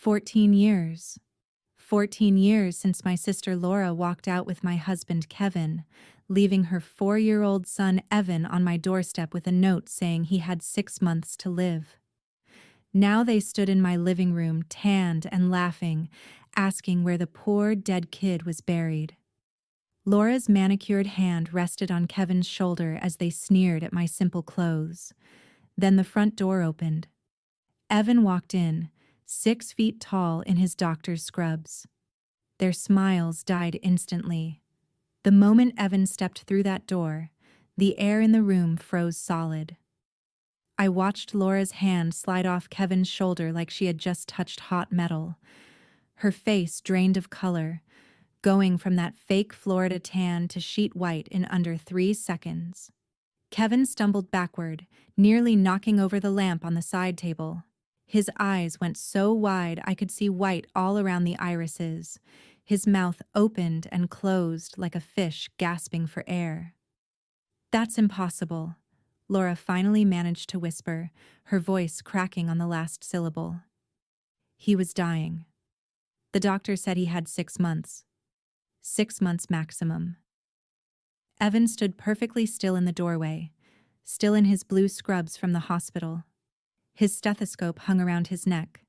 14 years. 14 years since my sister Laura walked out with my husband Kevin, leaving her 4-year-old son Evan on my doorstep with a note saying he had 6 months to live. Now they stood in my living room, tanned and laughing, asking where the poor dead kid was buried. Laura's manicured hand rested on Kevin's shoulder as they sneered at my simple clothes. Then the front door opened. Evan walked in, 6 feet tall in his doctor's scrubs. Their smiles died instantly. The moment Evan stepped through that door, the air in the room froze solid. I watched Laura's hand slide off Kevin's shoulder like she had just touched hot metal. Her face drained of color, going from that fake Florida tan to sheet white in under 3 seconds. Kevin stumbled backward, nearly knocking over the lamp on the side table. His eyes went so wide I could see white all around the irises. His mouth opened and closed like a fish gasping for air. "That's impossible," Laura finally managed to whisper, her voice cracking on the last syllable. "He was dying. The doctor said he had 6 months. 6 months maximum." Evan stood perfectly still in the doorway, still in his blue scrubs from the hospital. His stethoscope hung around his neck.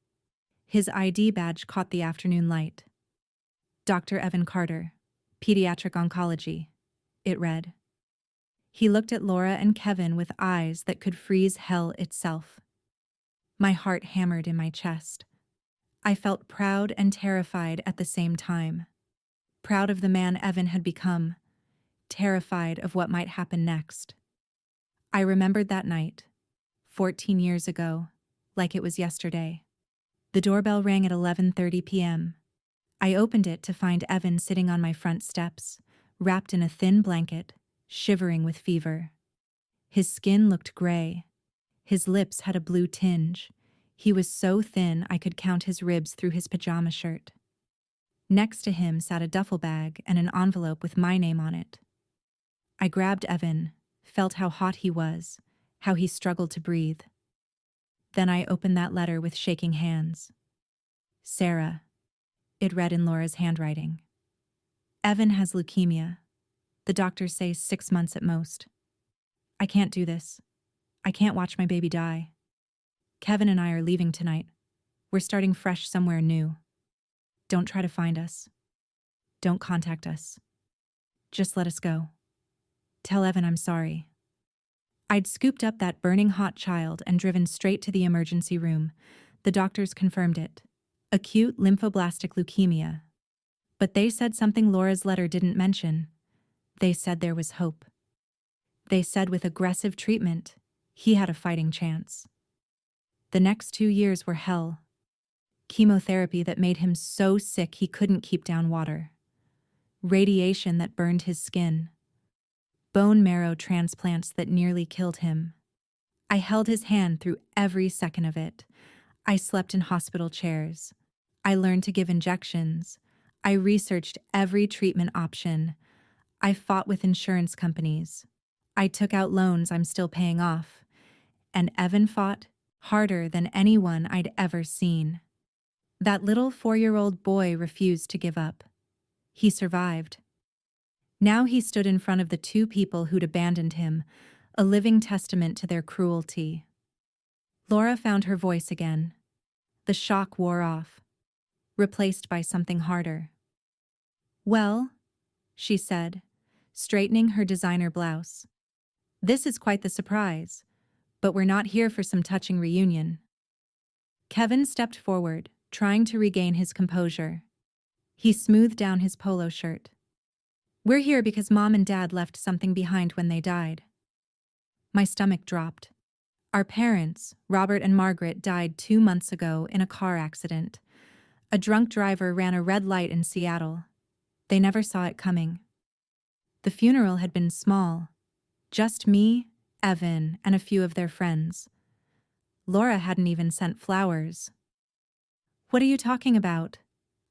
His ID badge caught the afternoon light. "Dr. Evan Carter, Pediatric Oncology," it read. He looked at Laura and Kevin with eyes that could freeze hell itself. My heart hammered in my chest. I felt proud and terrified at the same time. Proud of the man Evan had become, terrified of what might happen next. I remembered that night, 14 years ago, like it was yesterday. The doorbell rang at 11:30 p.m. I opened it to find Evan sitting on my front steps, wrapped in a thin blanket, shivering with fever. His skin looked gray. His lips had a blue tinge. He was so thin I could count his ribs through his pajama shirt. Next to him sat a duffel bag and an envelope with my name on it. I grabbed Evan, felt how hot he was, how he struggled to breathe. Then I opened that letter with shaking hands. "Sarah," it read in Laura's handwriting. "Evan has leukemia. The doctors say 6 months at most. I can't do this. I can't watch my baby die. Kevin and I are leaving tonight. We're starting fresh somewhere new. Don't try to find us. Don't contact us. Just let us go. Tell Evan I'm sorry." I'd scooped up that burning hot child and driven straight to the emergency room. The doctors confirmed it. Acute lymphoblastic leukemia. But they said something Laura's letter didn't mention. They said there was hope. They said with aggressive treatment, he had a fighting chance. The next 2 years were hell. Chemotherapy that made him so sick he couldn't keep down water. Radiation that burned his skin. Bone marrow transplants that nearly killed him. I held his hand through every second of it. I slept in hospital chairs. I learned to give injections. I researched every treatment option. I fought with insurance companies. I took out loans I'm still paying off. And Evan fought harder than anyone I'd ever seen. That little 4-year-old boy refused to give up. He survived. Now he stood in front of the 2 people who'd abandoned him, a living testament to their cruelty. Laura found her voice again. The shock wore off, replaced by something harder. "Well," she said, straightening her designer blouse. "This is quite the surprise, but we're not here for some touching reunion." Kevin stepped forward, trying to regain his composure. He smoothed down his polo shirt. "We're here because Mom and Dad left something behind when they died." My stomach dropped. Our parents, Robert and Margaret, died 2 months ago in a car accident. A drunk driver ran a red light in Seattle. They never saw it coming. The funeral had been small. Just me, Evan, and a few of their friends. Laura hadn't even sent flowers. "What are you talking about?"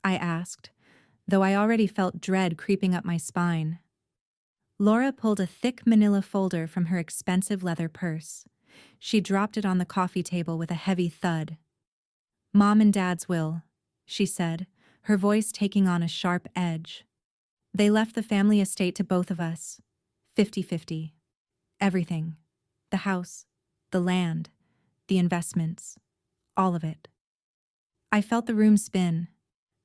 I asked, though I already felt dread creeping up my spine. Laura pulled a thick manila folder from her expensive leather purse. She dropped it on the coffee table with a heavy thud. "Mom and Dad's will," she said, her voice taking on a sharp edge. They left the family estate to both of us. 50-50. Everything. The house, the land, the investments, all of it. I felt the room spin.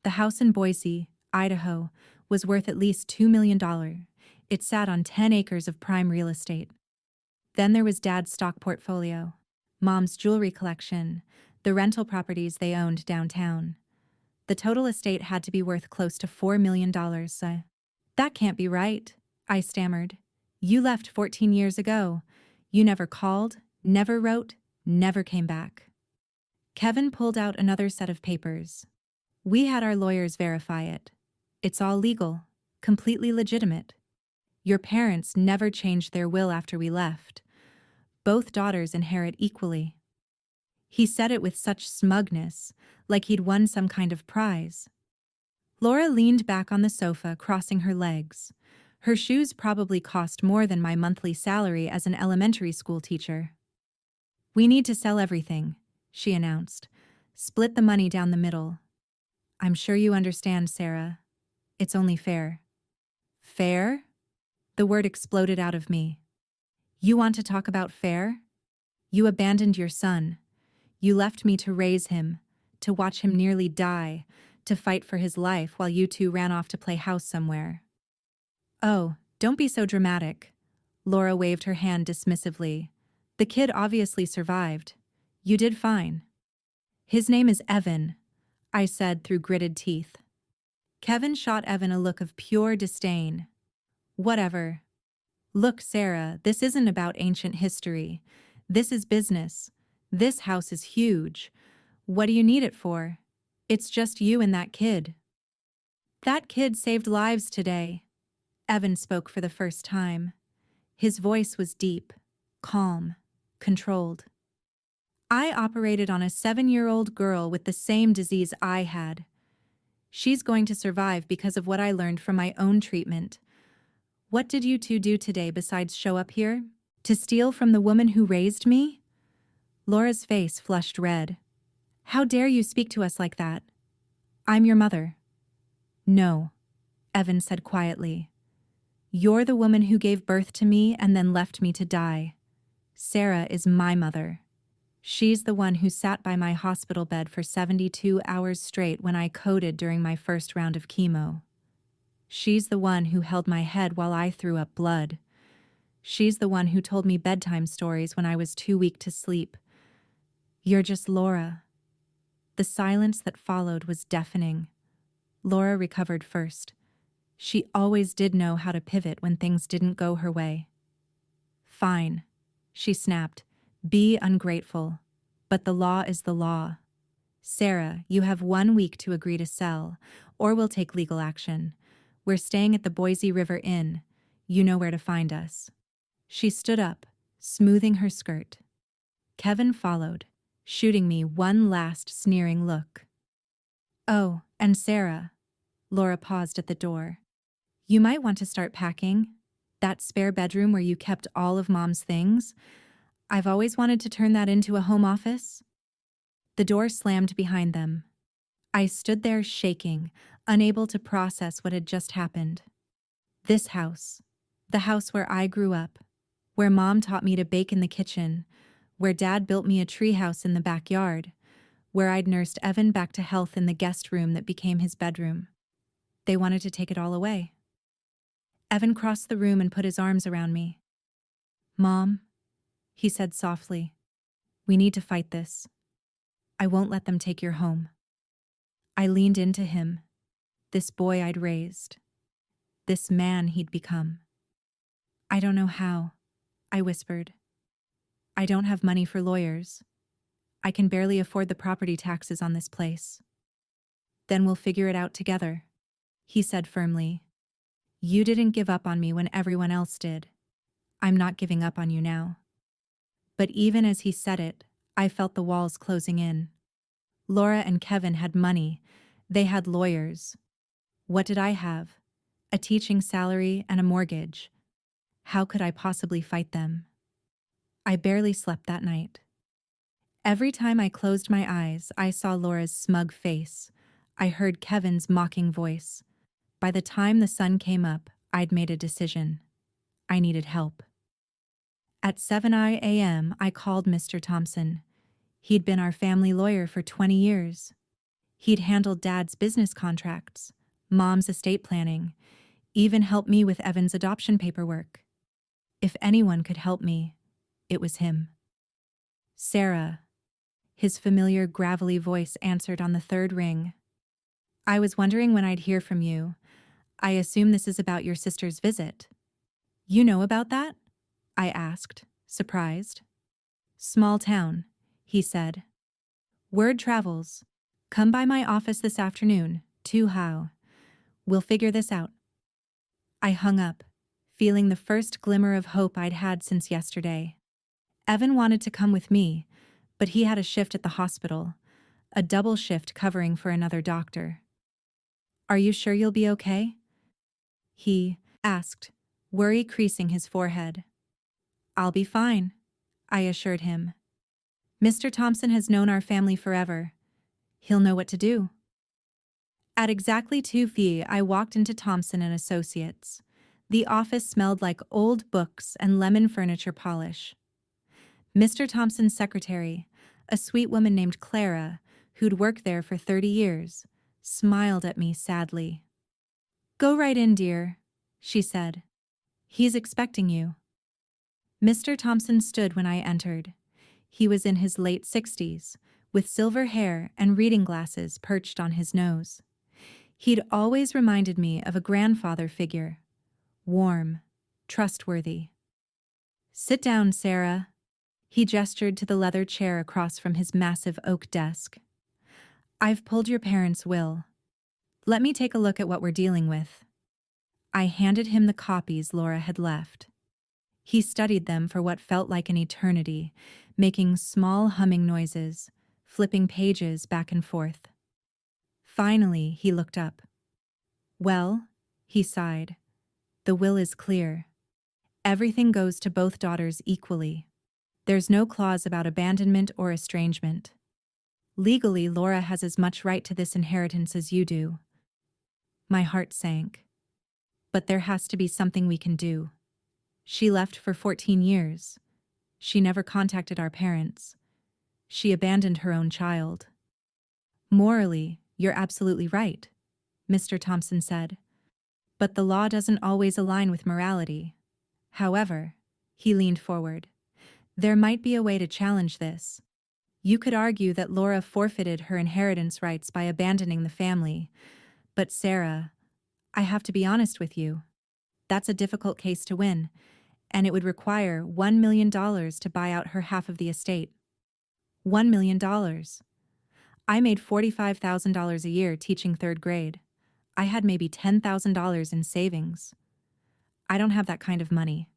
The house in Boise, Idaho, was worth at least $2 million. It sat on 10 acres of prime real estate. Then there was Dad's stock portfolio, Mom's jewelry collection, the rental properties they owned downtown. The total estate had to be worth close to $4 million. That can't be right, I stammered. You left 14 years ago. You never called, never wrote, never came back. Kevin pulled out another set of papers. We had our lawyers verify it. It's all legal, completely legitimate. Your parents never changed their will after we left. Both daughters inherit equally. He said it with such smugness, like he'd won some kind of prize. Laura leaned back on the sofa, crossing her legs. Her shoes probably cost more than my monthly salary as an elementary school teacher. We need to sell everything, she announced. Split the money down the middle. I'm sure you understand, Sarah. It's only fair. Fair? The word exploded out of me. You want to talk about fair? You abandoned your son. You left me to raise him, to watch him nearly die, to fight for his life while you two ran off to play house somewhere. Oh, don't be so dramatic. Laura waved her hand dismissively. The kid obviously survived. You did fine. His name is Evan, I said through gritted teeth. Kevin shot Evan a look of pure disdain. Whatever. Look, Sarah, this isn't about ancient history. This is business. This house is huge. What do you need it for? It's just you and that kid. That kid saved lives today. Evan spoke for the first time. His voice was deep, calm, controlled. I operated on a 7-year-old girl with the same disease I had. She's going to survive because of what I learned from my own treatment. What did you two do today besides show up here? To steal from the woman who raised me? Laura's face flushed red. How dare you speak to us like that? I'm your mother. No, Evan said quietly. You're the woman who gave birth to me and then left me to die. Sarah is my mother. She's the one who sat by my hospital bed for 72 hours straight when I coded during my first round of chemo. She's the one who held my head while I threw up blood. She's the one who told me bedtime stories when I was too weak to sleep. You're just Laura. The silence that followed was deafening. Laura recovered first. She always did know how to pivot when things didn't go her way. Fine, she snapped. Be ungrateful. But the law is the law. Sarah, you have 1 week to agree to sell, or we'll take legal action. We're staying at the Boise River Inn. You know where to find us. She stood up, smoothing her skirt. Kevin followed, shooting me one last sneering look. Oh, and Sarah. Laura paused at the door. You might want to start packing. That spare bedroom where you kept all of Mom's things. I've always wanted to turn that into a home office. The door slammed behind them. I stood there shaking, unable to process what had just happened. This house, the house where I grew up, where Mom taught me to bake in the kitchen, where Dad built me a treehouse in the backyard, where I'd nursed Evan back to health in the guest room that became his bedroom. They wanted to take it all away. Evan crossed the room and put his arms around me. Mom, he said softly, we need to fight this. I won't let them take your home. I leaned into him, this boy I'd raised, this man he'd become. I don't know how, I whispered. I don't have money for lawyers. I can barely afford the property taxes on this place. Then we'll figure it out together, he said firmly. You didn't give up on me when everyone else did. I'm not giving up on you now. But even as he said it, I felt the walls closing in. Laura and Kevin had money. They had lawyers. What did I have? A teaching salary and a mortgage. How could I possibly fight them? I barely slept that night. Every time I closed my eyes, I saw Laura's smug face. I heard Kevin's mocking voice. By the time the sun came up, I'd made a decision. I needed help. At 7 a.m., I called Mr. Thompson. He'd been our family lawyer for 20 years. He'd handled Dad's business contracts, Mom's estate planning, even helped me with Evan's adoption paperwork. If anyone could help me, it was him. Sarah. His familiar gravelly voice answered on the third ring. I was wondering when I'd hear from you. I assume this is about your sister's visit. You know about that? I asked, surprised. Small town, he said. Word travels. Come by my office this afternoon, 2 how. We'll figure this out. I hung up, feeling the first glimmer of hope I'd had since yesterday. Evan wanted to come with me, but he had a shift at the hospital, a double shift covering for another doctor. Are you sure you'll be okay? He asked, worry creasing his forehead. I'll be fine, I assured him. Mr. Thompson has known our family forever. He'll know what to do. At exactly 2 p.m., I walked into Thompson and Associates. The office smelled like old books and lemon furniture polish. Mr. Thompson's secretary, a sweet woman named Clara, who'd worked there for 30 years, smiled at me sadly. Go right in, dear, she said. He's expecting you. Mr. Thompson stood when I entered. He was in his late 60s, with silver hair and reading glasses perched on his nose. He'd always reminded me of a grandfather figure. Warm, trustworthy. Sit down, Sarah. He gestured to the leather chair across from his massive oak desk. I've pulled your parents' will. Let me take a look at what we're dealing with. I handed him the copies Laura had left. He studied them for what felt like an eternity, making small humming noises, flipping pages back and forth. Finally, he looked up. Well, he sighed. The will is clear. Everything goes to both daughters equally. There's no clause about abandonment or estrangement. Legally, Laura has as much right to this inheritance as you do. My heart sank. But there has to be something we can do. She left for 14 years. She never contacted our parents. She abandoned her own child. Morally, you're absolutely right, Mr. Thompson said. But the law doesn't always align with morality. However, he leaned forward. There might be a way to challenge this. You could argue that Laura forfeited her inheritance rights by abandoning the family. But Sarah, I have to be honest with you. That's a difficult case to win, and it would require $1 million to buy out her half of the estate. $1 million. I made $45,000 a year teaching 3rd grade. I had maybe $10,000 in savings. I don't have that kind of money,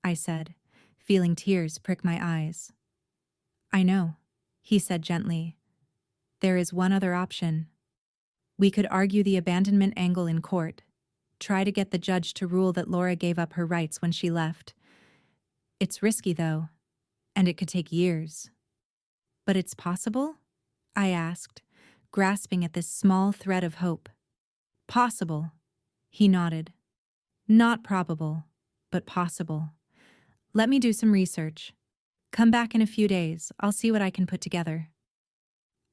I said, feeling tears prick my eyes. I know, he said gently. There is one other option. We could argue the abandonment angle in court, try to get the judge to rule that Laura gave up her rights when she left. It's risky, though, and it could take years. But it's possible? I asked, grasping at this small thread of hope. Possible, he nodded. Not probable, but possible. Let me do some research. Come back in a few days, I'll see what I can put together.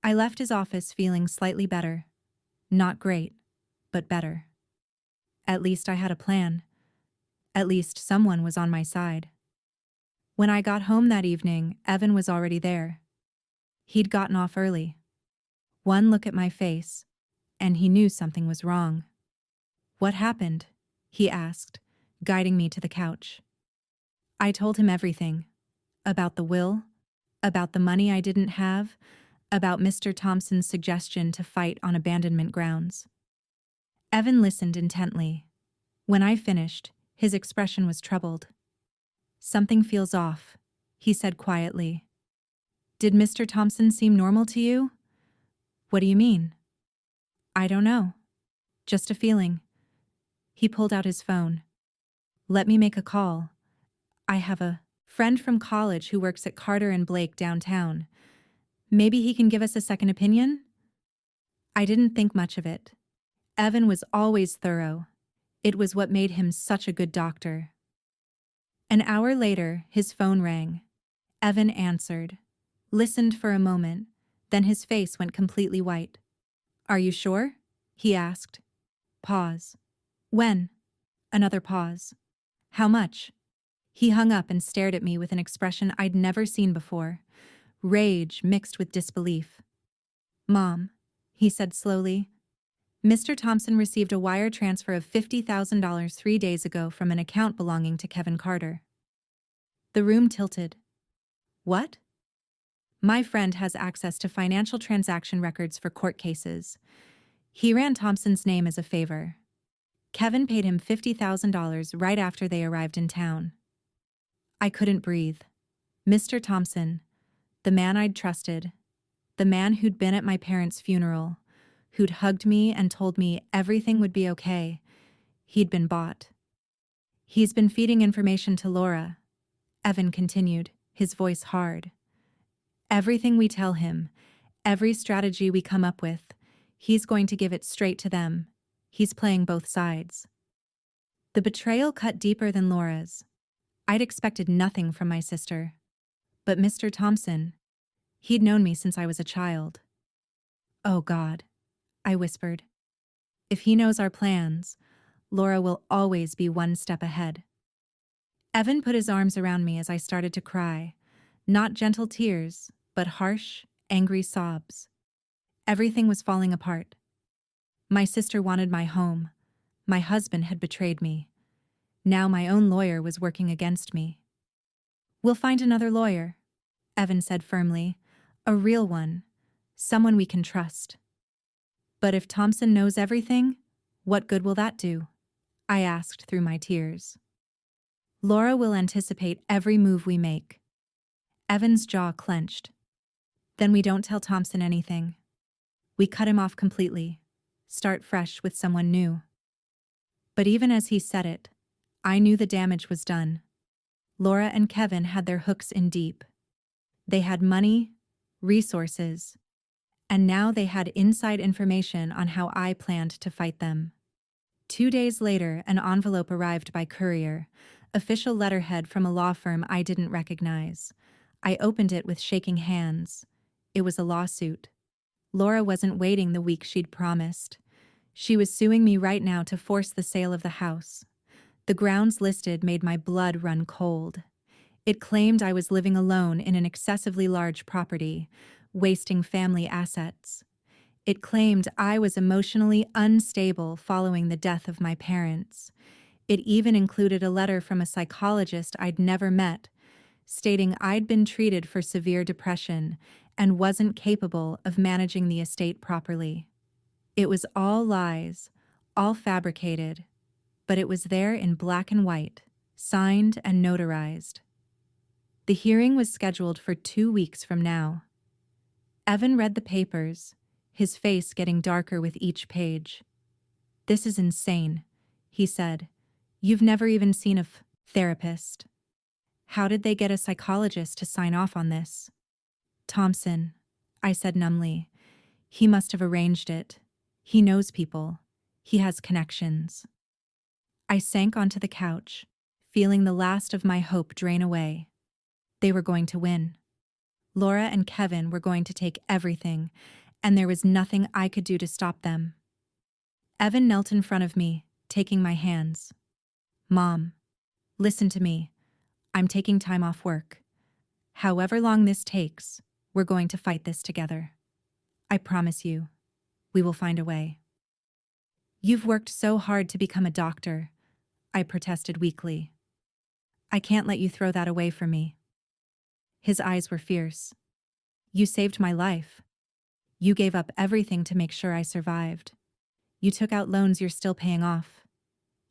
I left his office feeling slightly better. Not great, but better. At least I had a plan. At least someone was on my side. When I got home that evening, Evan was already there. He'd gotten off early. One look at my face, and he knew something was wrong. What happened? He asked, guiding me to the couch. I told him everything. About the will, about the money I didn't have, about Mr. Thompson's suggestion to fight on abandonment grounds. Evan listened intently. When I finished, his expression was troubled. Something feels off, he said quietly. Did Mr. Thompson seem normal to you? What do you mean? I don't know. Just a feeling. He pulled out his phone. Let me make a call. I have a friend from college who works at Carter and Blake downtown. Maybe he can give us a second opinion? I didn't think much of it. Evan was always thorough. It was what made him such a good doctor. An hour later, his phone rang. Evan answered, listened for a moment, then his face went completely white. "Are you sure?" he asked. Pause. "When?" Another pause. "How much?" He hung up and stared at me with an expression I'd never seen before, rage mixed with disbelief. "Mom," he said slowly, "Mr. Thompson received a wire transfer of $50,000 3 days ago from an account belonging to Kevin Carter." The room tilted. "What?" "My friend has access to financial transaction records for court cases. He ran Thompson's name as a favor. Kevin paid him $50,000 right after they arrived in town." I couldn't breathe. Mr. Thompson, the man I'd trusted, the man who'd been at my parents' funeral, who'd hugged me and told me everything would be okay, he'd been bought. "He's been feeding information to Laura," Evan continued, his voice hard. "Everything we tell him, every strategy we come up with, he's going to give it straight to them. He's playing both sides." The betrayal cut deeper than Laura's. I'd expected nothing from my sister. But Mr. Thompson, he'd known me since I was a child. "Oh God," I whispered. "If he knows our plans, Laura will always be one step ahead." Evan put his arms around me as I started to cry, not gentle tears, but harsh, angry sobs. Everything was falling apart. My sister wanted my home. My husband had betrayed me. Now my own lawyer was working against me. "We'll find another lawyer," Evan said firmly. "A real one. Someone we can trust." "But if Thompson knows everything, what good will that do?" I asked through my tears. "Laura will anticipate every move we make." Evan's jaw clenched. "Then we don't tell Thompson anything. We cut him off completely. Start fresh with someone new." But even as he said it, I knew the damage was done. Laura and Kevin had their hooks in deep. They had money, resources, and now they had inside information on how I planned to fight them. 2 days later, an envelope arrived by courier, official letterhead from a law firm I didn't recognize. I opened it with shaking hands. It was a lawsuit. Laura wasn't waiting the week she'd promised. She was suing me right now to force the sale of the house. The grounds listed made my blood run cold. It claimed I was living alone in an excessively large property, wasting family assets. It claimed I was emotionally unstable following the death of my parents. It even included a letter from a psychologist I'd never met, stating I'd been treated for severe depression and wasn't capable of managing the estate properly. It was all lies, all fabricated, but it was there in black and white, signed and notarized. The hearing was scheduled for 2 weeks from now. Evan read the papers, his face getting darker with each page. "This is insane," he said. "You've never even seen a therapist. How did they get a psychologist to sign off on this?" "Thompson," I said numbly. "He must have arranged it. He knows people. He has connections." I sank onto the couch, feeling the last of my hope drain away. They were going to win. Laura and Kevin were going to take everything, and there was nothing I could do to stop them. Evan knelt in front of me, taking my hands. "Mom, listen to me. I'm taking time off work. However long this takes, we're going to fight this together. I promise you, we will find a way." "You've worked so hard to become a doctor," I protested weakly. "I can't let you throw that away for me." His eyes were fierce. "You saved my life. You gave up everything to make sure I survived. You took out loans you're still paying off.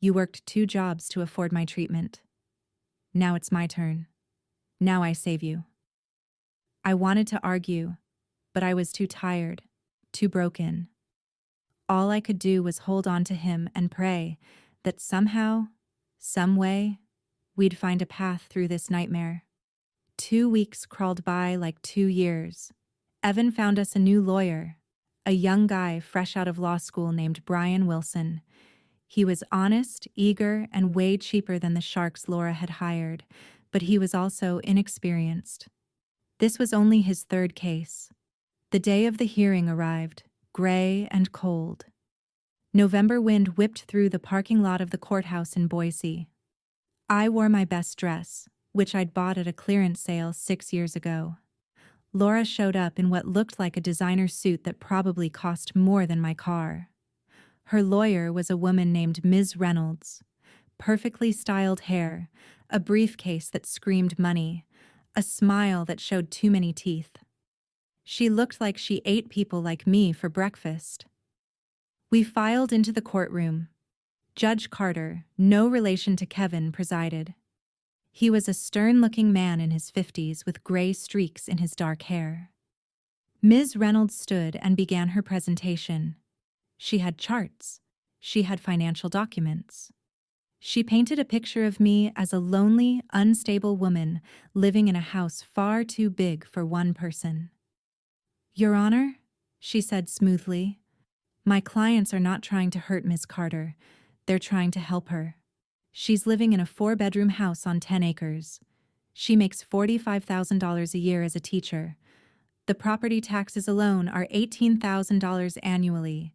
You worked 2 jobs to afford my treatment. Now it's my turn. Now I save you." I wanted to argue, but I was too tired, too broken. All I could do was hold on to him and pray that somehow, some way, we'd find a path through this nightmare. 2 weeks crawled by like 2 years. Evan found us a new lawyer, a young guy fresh out of law school named Brian Wilson. He was honest, eager, and way cheaper than the sharks Laura had hired, but he was also inexperienced. This was only his third case. The day of the hearing arrived, gray and cold. November wind whipped through the parking lot of the courthouse in Boise. I wore my best dress, which I'd bought at a clearance sale 6 years ago. Laura showed up in what looked like a designer suit that probably cost more than my car. Her lawyer was a woman named Ms. Reynolds. Perfectly styled hair, a briefcase that screamed money, a smile that showed too many teeth. She looked like she ate people like me for breakfast. We filed into the courtroom. Judge Carter, no relation to Kevin, presided. He was a stern-looking man in his 50s with gray streaks in his dark hair. Ms. Reynolds stood and began her presentation. She had charts. She had financial documents. She painted a picture of me as a lonely, unstable woman living in a house far too big for one person. "Your Honor," she said smoothly, "my clients are not trying to hurt Ms. Carter. They're trying to help her. She's living in a 4-bedroom house on 10 acres. She makes $45,000 a year as a teacher. The property taxes alone are $18,000 annually.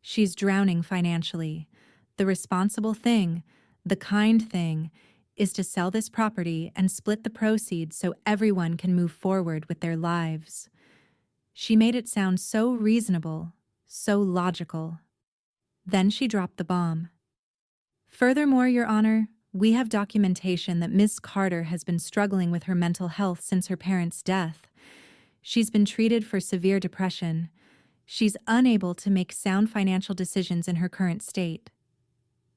She's drowning financially. The responsible thing, the kind thing, is to sell this property and split the proceeds so everyone can move forward with their lives." She made it sound so reasonable, so logical. Then she dropped the bomb. "Furthermore, Your Honor, we have documentation that Miss Carter has been struggling with her mental health since her parents' death. She's been treated for severe depression. She's unable to make sound financial decisions in her current state."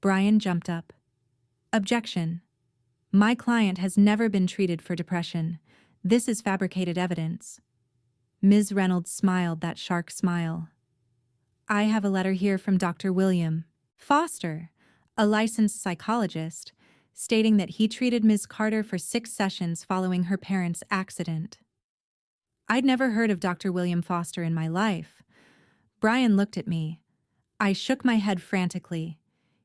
Brian jumped up. "Objection. My client has never been treated for depression. This is fabricated evidence." Ms. Reynolds smiled that shark smile. "I have a letter here from Dr. William Foster, a licensed psychologist, stating that he treated Ms. Carter for 6 sessions following her parents' accident." I'd never heard of Dr. William Foster in my life. Brian looked at me. I shook my head frantically.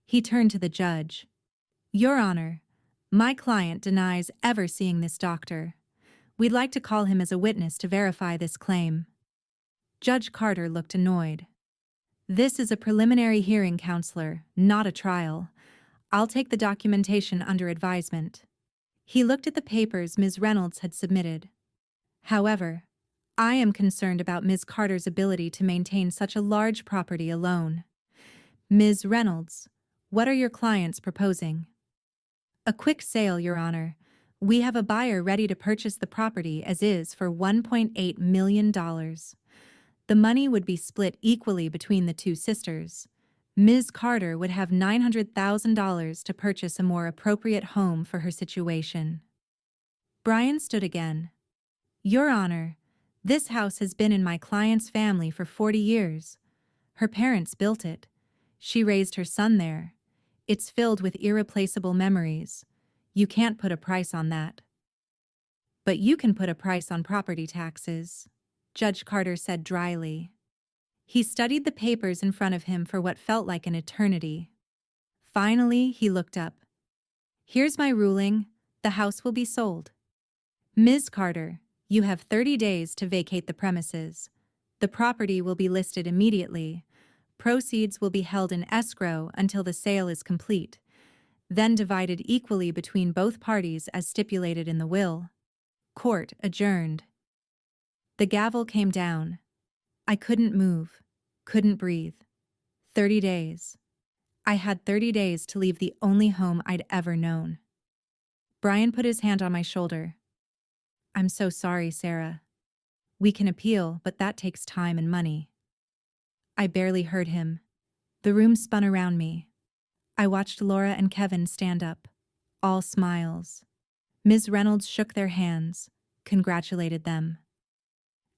He turned to the judge. "Your Honor, my client denies ever seeing this doctor. We'd like to call him as a witness to verify this claim." Judge Carter looked annoyed. "This is a preliminary hearing, counselor, not a trial. I'll take the documentation under advisement." He looked at the papers Ms. Reynolds had submitted. "However, I am concerned about Ms. Carter's ability to maintain such a large property alone. Ms. Reynolds, what are your clients proposing?" "A quick sale, Your Honor. We have a buyer ready to purchase the property as is for $1.8 million. The money would be split equally between the two sisters. Ms. Carter would have $900,000 to purchase a more appropriate home for her situation." Brian stood again. "Your Honor, this house has been in my client's family for 40 years. Her parents built it. She raised her son there. It's filled with irreplaceable memories. You can't put a price on that." "But you can put a price on property taxes," Judge Carter said dryly. He studied the papers in front of him for what felt like an eternity. Finally, he looked up. "Here's my ruling. The house will be sold. Ms. Carter, you have 30 days to vacate the premises. The property will be listed immediately. Proceeds will be held in escrow until the sale is complete, then divided equally between both parties as stipulated in the will." Court adjourned. The gavel came down. I couldn't move, couldn't breathe. 30 days. I had 30 days to leave the only home I'd ever known. Brian put his hand on my shoulder. "I'm so sorry, Sarah. We can appeal, but that takes time and money." I barely heard him. The room spun around me. I watched Laura and Kevin stand up, all smiles. Ms. Reynolds shook their hands, congratulated them.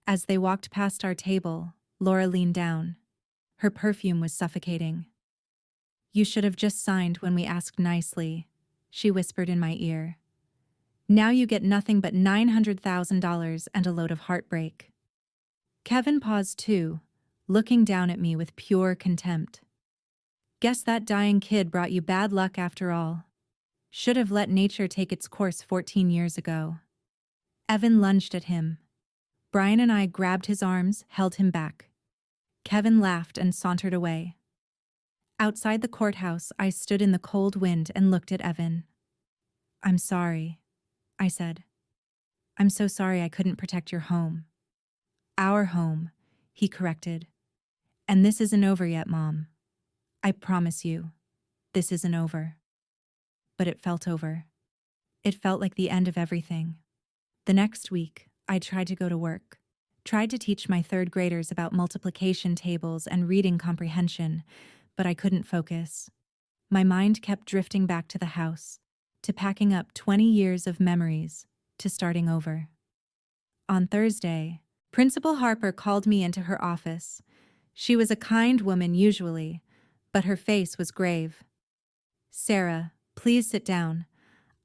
As they walked past our table, Laura leaned down. Her perfume was suffocating. "You should have just signed when we asked nicely," she whispered in my ear. "Now you get nothing but $900,000 and a load of heartbreak." Kevin paused too, looking down at me with pure contempt. Guess that dying kid brought you bad luck after all. Should have let nature take its course 14 years ago. Evan lunged at him. Brian and I grabbed his arms, held him back. Kevin laughed and sauntered away. Outside the courthouse, I stood in the cold wind and looked at Evan. "I'm sorry," I said. "I'm so sorry I couldn't protect your home." "Our home," he corrected. "And this isn't over yet, Mom. I promise you, this isn't over." But it felt over. It felt like the end of everything. The next week, I tried to go to work. Tried to teach my third graders about multiplication tables and reading comprehension, but I couldn't focus. My mind kept drifting back to the house, to packing up 20 years of memories, to starting over. On Thursday, Principal Harper called me into her office. She was a kind woman usually, but her face was grave. "Sarah, please sit down.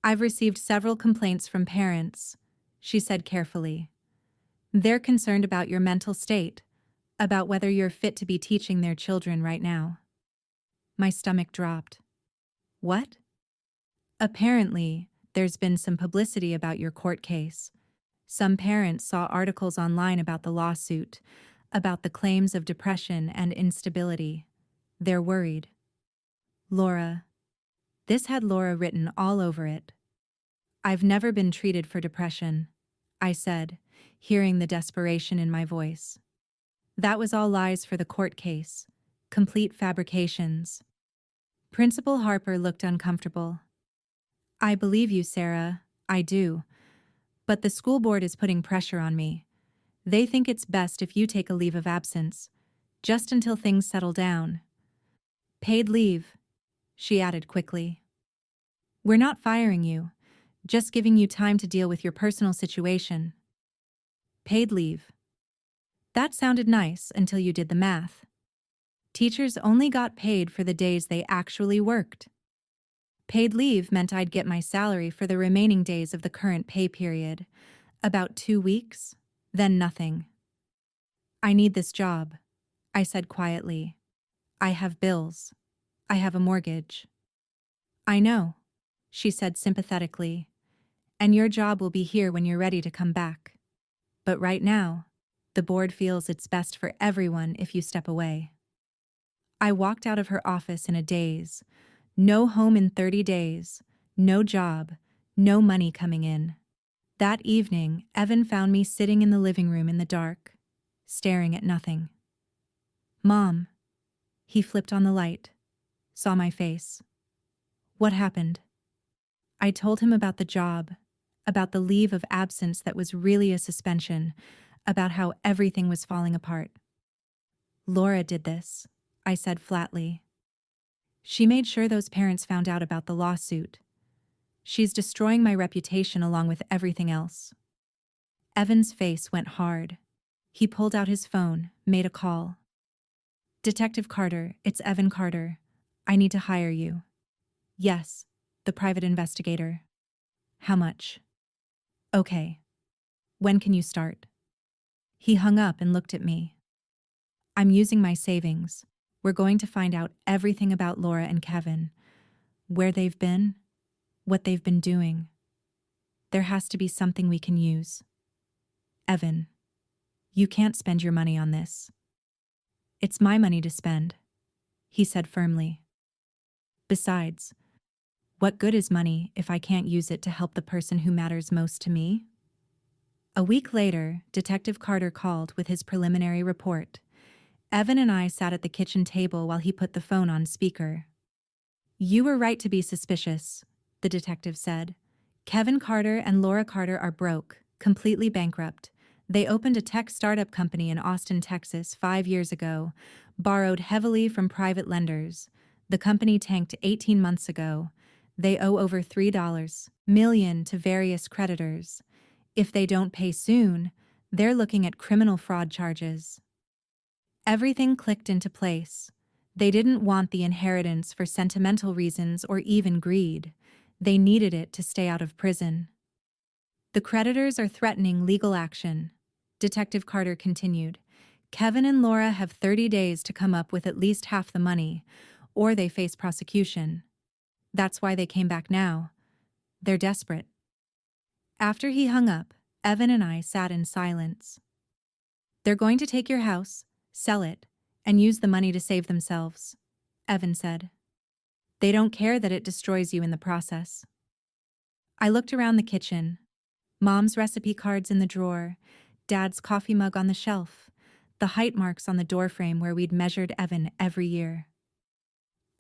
I've received several complaints from parents," she said carefully. "They're concerned about your mental state, about whether you're fit to be teaching their children right now." My stomach dropped. "What?" "Apparently, there's been some publicity about your court case. Some parents saw articles online about the lawsuit, about the claims of depression and instability. They're worried." Laura. This had Laura written all over it. "I've never been treated for depression," I said, hearing the desperation in my voice. "That was all lies for the court case. Complete fabrications." Principal Harper looked uncomfortable. "I believe you, Sarah. I do. But the school board is putting pressure on me. They think it's best if you take a leave of absence, just until things settle down." "Paid leave," she added quickly. "We're not firing you, just giving you time to deal with your personal situation." Paid leave. That sounded nice until you did the math. Teachers only got paid for the days they actually worked. Paid leave meant I'd get my salary for the remaining days of the current pay period, about 2 weeks, then nothing. "I need this job," I said quietly. "I have bills. I have a mortgage." "I know," she said sympathetically, "and your job will be here when you're ready to come back. But right now, the board feels it's best for everyone if you step away." I walked out of her office in a daze. No home in 30 days, no job, no money coming in. That evening, Evan found me sitting in the living room in the dark, staring at nothing. "Mom." He flipped on the light, saw my face. "What happened?" I told him about the job, about the leave of absence that was really a suspension, about how everything was falling apart. "Laura did this," I said flatly. "She made sure those parents found out about the lawsuit. She's destroying my reputation along with everything else." Evan's face went hard. He pulled out his phone, made a call. "Detective Carter, it's Evan Carter. I need to hire you." "Yes," the private investigator. "How much?" "Okay. When can you start?" He hung up and looked at me. "I'm using my savings. We're going to find out everything about Laura and Kevin. Where they've been, what they've been doing. There has to be something we can use." "Evan, you can't spend your money on this." "It's my money to spend," he said firmly. "Besides, what good is money if I can't use it to help the person who matters most to me?" A week later, Detective Carter called with his preliminary report. Evan and I sat at the kitchen table while he put the phone on speaker. "You were right to be suspicious," the detective said. "Kevin Carter and Laura Carter are broke, completely bankrupt. They opened a tech startup company in Austin, Texas 5 years ago, borrowed heavily from private lenders. The company tanked 18 months ago. They owe over $3 million to various creditors. If they don't pay soon, they're looking at criminal fraud charges." Everything clicked into place. They didn't want the inheritance for sentimental reasons or even greed. They needed it to stay out of prison. "The creditors are threatening legal action," Detective Carter continued. Kevin and Laura have 30 days to come up with at least half the money, or they face prosecution. That's why they came back now. They're desperate. After he hung up, Evan and I sat in silence. They're going to take your house, sell it, and use the money to save themselves, Evan said. They don't care that it destroys you in the process. I looked around the kitchen. Mom's recipe cards in the drawer, Dad's coffee mug on the shelf, the height marks on the doorframe where we'd measured Evan every year.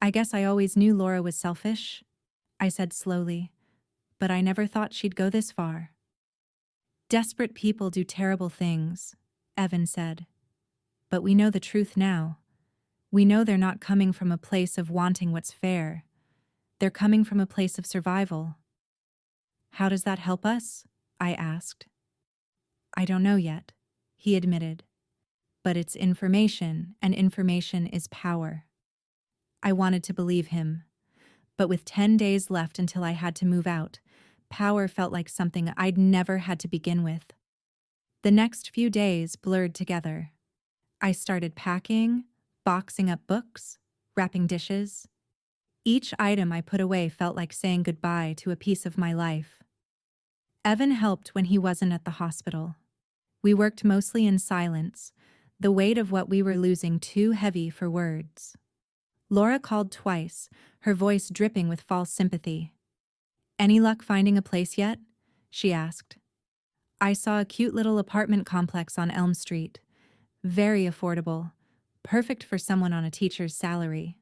I guess I always knew Laura was selfish, I said slowly, but I never thought she'd go this far. Desperate people do terrible things, Evan said. But we know the truth now. We know they're not coming from a place of wanting what's fair. They're coming from a place of survival. How does that help us? I asked. I don't know yet, he admitted. But it's information, and information is power. I wanted to believe him. But with 10 days left until I had to move out, power felt like something I'd never had to begin with. The next few days blurred together. I started packing, boxing up books, wrapping dishes. Each item I put away felt like saying goodbye to a piece of my life. Evan helped when he wasn't at the hospital. We worked mostly in silence, the weight of what we were losing too heavy for words. Laura called twice, her voice dripping with false sympathy. Any luck finding a place yet? She asked. I saw a cute little apartment complex on Elm Street. Very affordable, perfect for someone on a teacher's salary.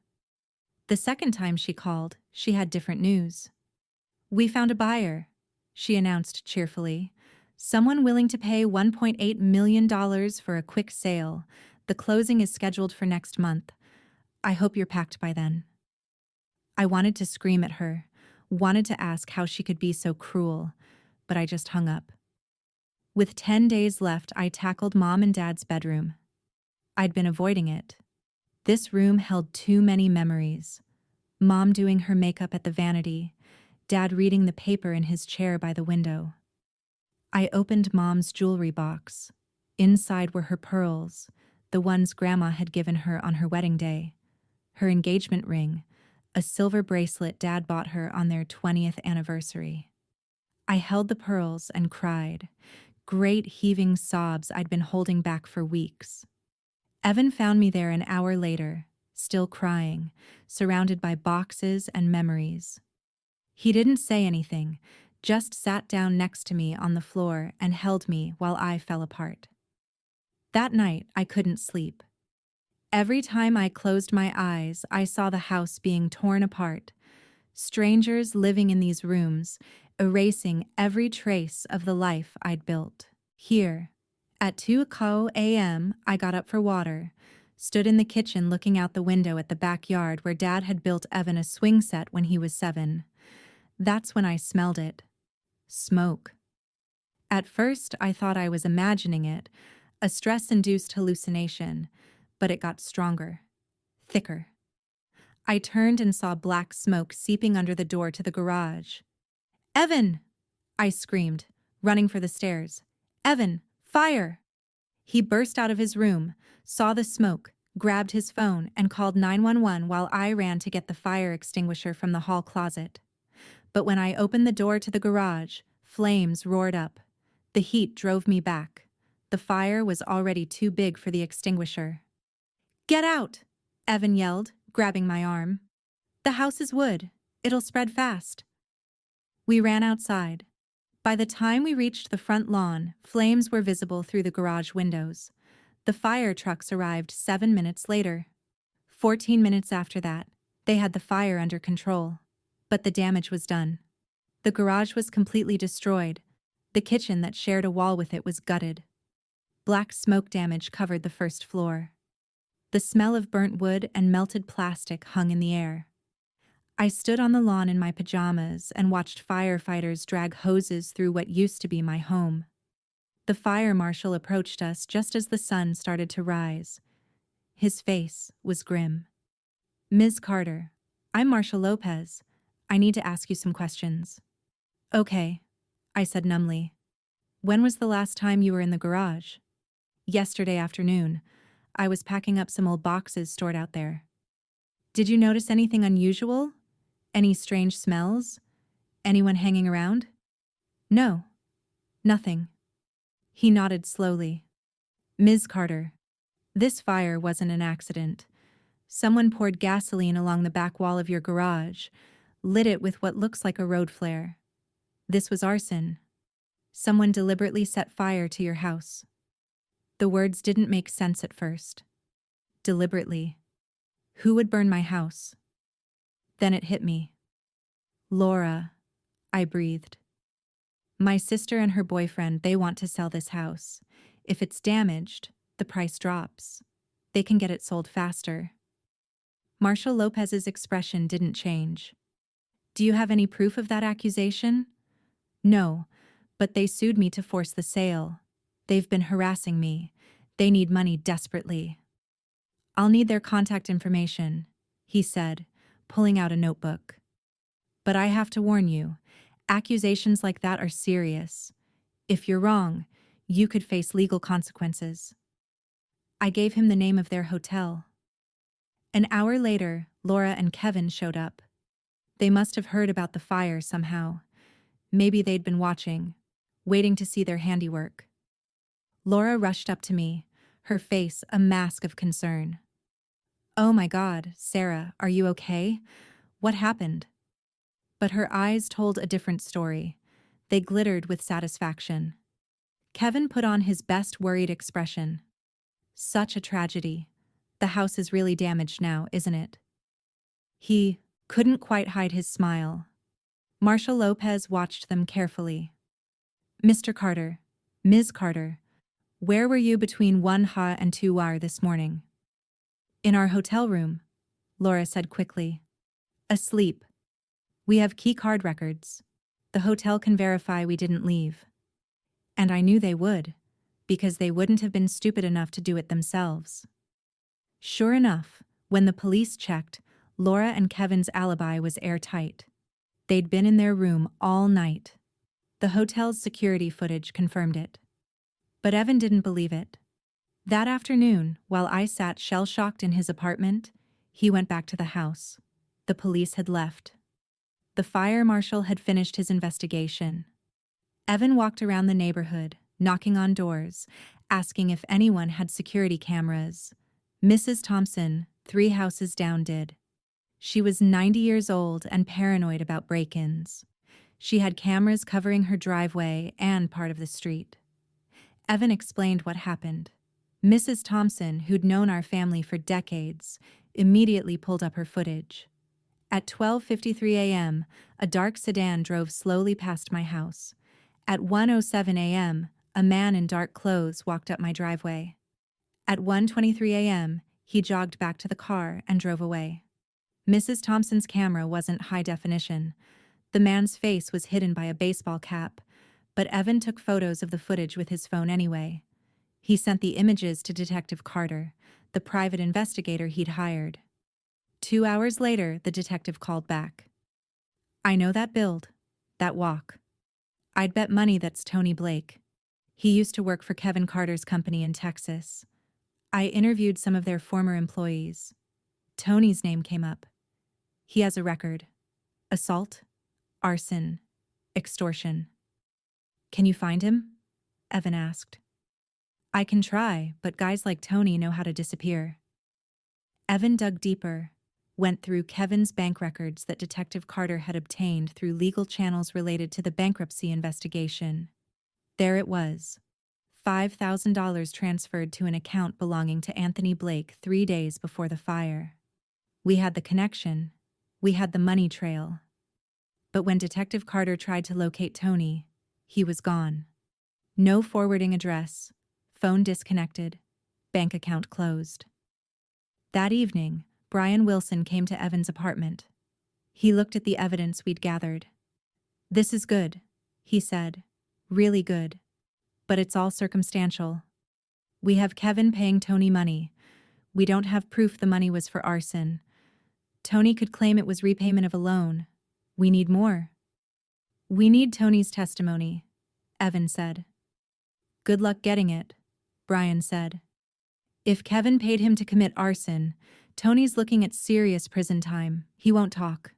The second time she called, she had different news. We found a buyer, she announced cheerfully. Someone willing to pay $1.8 million for a quick sale. The closing is scheduled for next month. I hope you're packed by then. I wanted to scream at her, wanted to ask how she could be so cruel, but I just hung up. With 10 days left, I tackled Mom and Dad's bedroom. I'd been avoiding it. This room held too many memories. Mom doing her makeup at the vanity, Dad reading the paper in his chair by the window. I opened Mom's jewelry box. Inside were her pearls, the ones Grandma had given her on her wedding day, her engagement ring, a silver bracelet Dad bought her on their 20th anniversary. I held the pearls and cried, great heaving sobs I'd been holding back for weeks. Evan found me there an hour later, still crying, surrounded by boxes and memories. He didn't say anything, just sat down next to me on the floor and held me while I fell apart. That night, I couldn't sleep. Every time I closed my eyes, I saw the house being torn apart, strangers living in these rooms, erasing every trace of the life I'd built. Here, at 2 a.m., I got up for water, stood in the kitchen looking out the window at the backyard where Dad had built Evan a swing set when he was 7. That's when I smelled it. Smoke. At first, I thought I was imagining it, a stress-induced hallucination, but it got stronger, thicker. I turned and saw black smoke seeping under the door to the garage. Evan! I screamed, running for the stairs. Evan, fire! He burst out of his room, saw the smoke, grabbed his phone, and called 911 while I ran to get the fire extinguisher from the hall closet. But when I opened the door to the garage, flames roared up. The heat drove me back. The fire was already too big for the extinguisher. Get out! Evan yelled, grabbing my arm. The house is wood. It'll spread fast. We ran outside. By the time we reached the front lawn, flames were visible through the garage windows. The fire trucks arrived 7 minutes later. 14 minutes after that, they had the fire under control. But the damage was done. The garage was completely destroyed. The kitchen that shared a wall with it was gutted. Black smoke damage covered the first floor. The smell of burnt wood and melted plastic hung in the air. I stood on the lawn in my pajamas and watched firefighters drag hoses through what used to be my home. The fire marshal approached us just as the sun started to rise. His face was grim. Ms. Carter, I'm Marshal Lopez. I need to ask you some questions. Okay, I said numbly. When was the last time you were in the garage? Yesterday afternoon. I was packing up some old boxes stored out there. Did you notice anything unusual? Any strange smells? Anyone hanging around? No. Nothing. He nodded slowly. Ms. Carter, this fire wasn't an accident. Someone poured gasoline along the back wall of your garage, lit it with what looks like a road flare. This was arson. Someone deliberately set fire to your house. The words didn't make sense at first. Deliberately. Who would burn my house? Then it hit me. Laura, I breathed. My sister and her boyfriend, they want to sell this house. If it's damaged, the price drops. They can get it sold faster. Marshall Lopez's expression didn't change. Do you have any proof of that accusation? No, but they sued me to force the sale. They've been harassing me. They need money desperately. I'll need their contact information, he said, pulling out a notebook. But I have to warn you, accusations like that are serious. If you're wrong, you could face legal consequences. I gave him the name of their hotel. An hour later, Laura and Kevin showed up. They must have heard about the fire somehow. Maybe they'd been watching, waiting to see their handiwork. Laura rushed up to me, her face a mask of concern. Oh my God, Sarah, are you okay? What happened? But her eyes told a different story. They glittered with satisfaction. Kevin put on his best worried expression. Such a tragedy. The house is really damaged now, isn't it? He couldn't quite hide his smile. Marshall Lopez watched them carefully. Mr. Carter, Ms. Carter, where were you between 1 and 2 this morning? In our hotel room, Laura said quickly. Asleep. We have key card records. The hotel can verify we didn't leave. And I knew they would, because they wouldn't have been stupid enough to do it themselves. Sure enough, when the police checked, Laura and Kevin's alibi was airtight. They'd been in their room all night. The hotel's security footage confirmed it. But Evan didn't believe it. That afternoon, while I sat shell-shocked in his apartment, he went back to the house. The police had left. The fire marshal had finished his investigation. Evan walked around the neighborhood, knocking on doors, asking if anyone had security cameras. Mrs. Thompson, 3 houses down, did. She was 90 years old and paranoid about break-ins. She had cameras covering her driveway and part of the street. Evan explained what happened. Mrs. Thompson, who'd known our family for decades, immediately pulled up her footage. At 12:53 a.m., a dark sedan drove slowly past my house. At 1:07 a.m., a man in dark clothes walked up my driveway. At 1:23 a.m., he jogged back to the car and drove away. Mrs. Thompson's camera wasn't high definition. The man's face was hidden by a baseball cap, but Evan took photos of the footage with his phone anyway. He sent the images to Detective Carter, the private investigator he'd hired. 2 hours later, the detective called back. I know that build, that walk. I'd bet money that's Tony Blake. He used to work for Kevin Carter's company in Texas. I interviewed some of their former employees. Tony's name came up. He has a record. Assault, arson, extortion. Can you find him? Evan asked. I can try, but guys like Tony know how to disappear. Evan dug deeper, went through Kevin's bank records that Detective Carter had obtained through legal channels related to the bankruptcy investigation. There it was. $5,000 transferred to an account belonging to Anthony Blake 3 days before the fire. We had the connection. We had the money trail. But when Detective Carter tried to locate Tony, he was gone. No forwarding address, phone disconnected, bank account closed. That evening, Brian Wilson came to Evan's apartment. He looked at the evidence we'd gathered. This is good, he said. Really good. But it's all circumstantial. We have Kevin paying Tony money. We don't have proof the money was for arson. Tony could claim it was repayment of a loan. We need more. We need Tony's testimony, Evan said. Good luck getting it, Brian said. If Kevin paid him to commit arson, Tony's looking at serious prison time. He won't talk.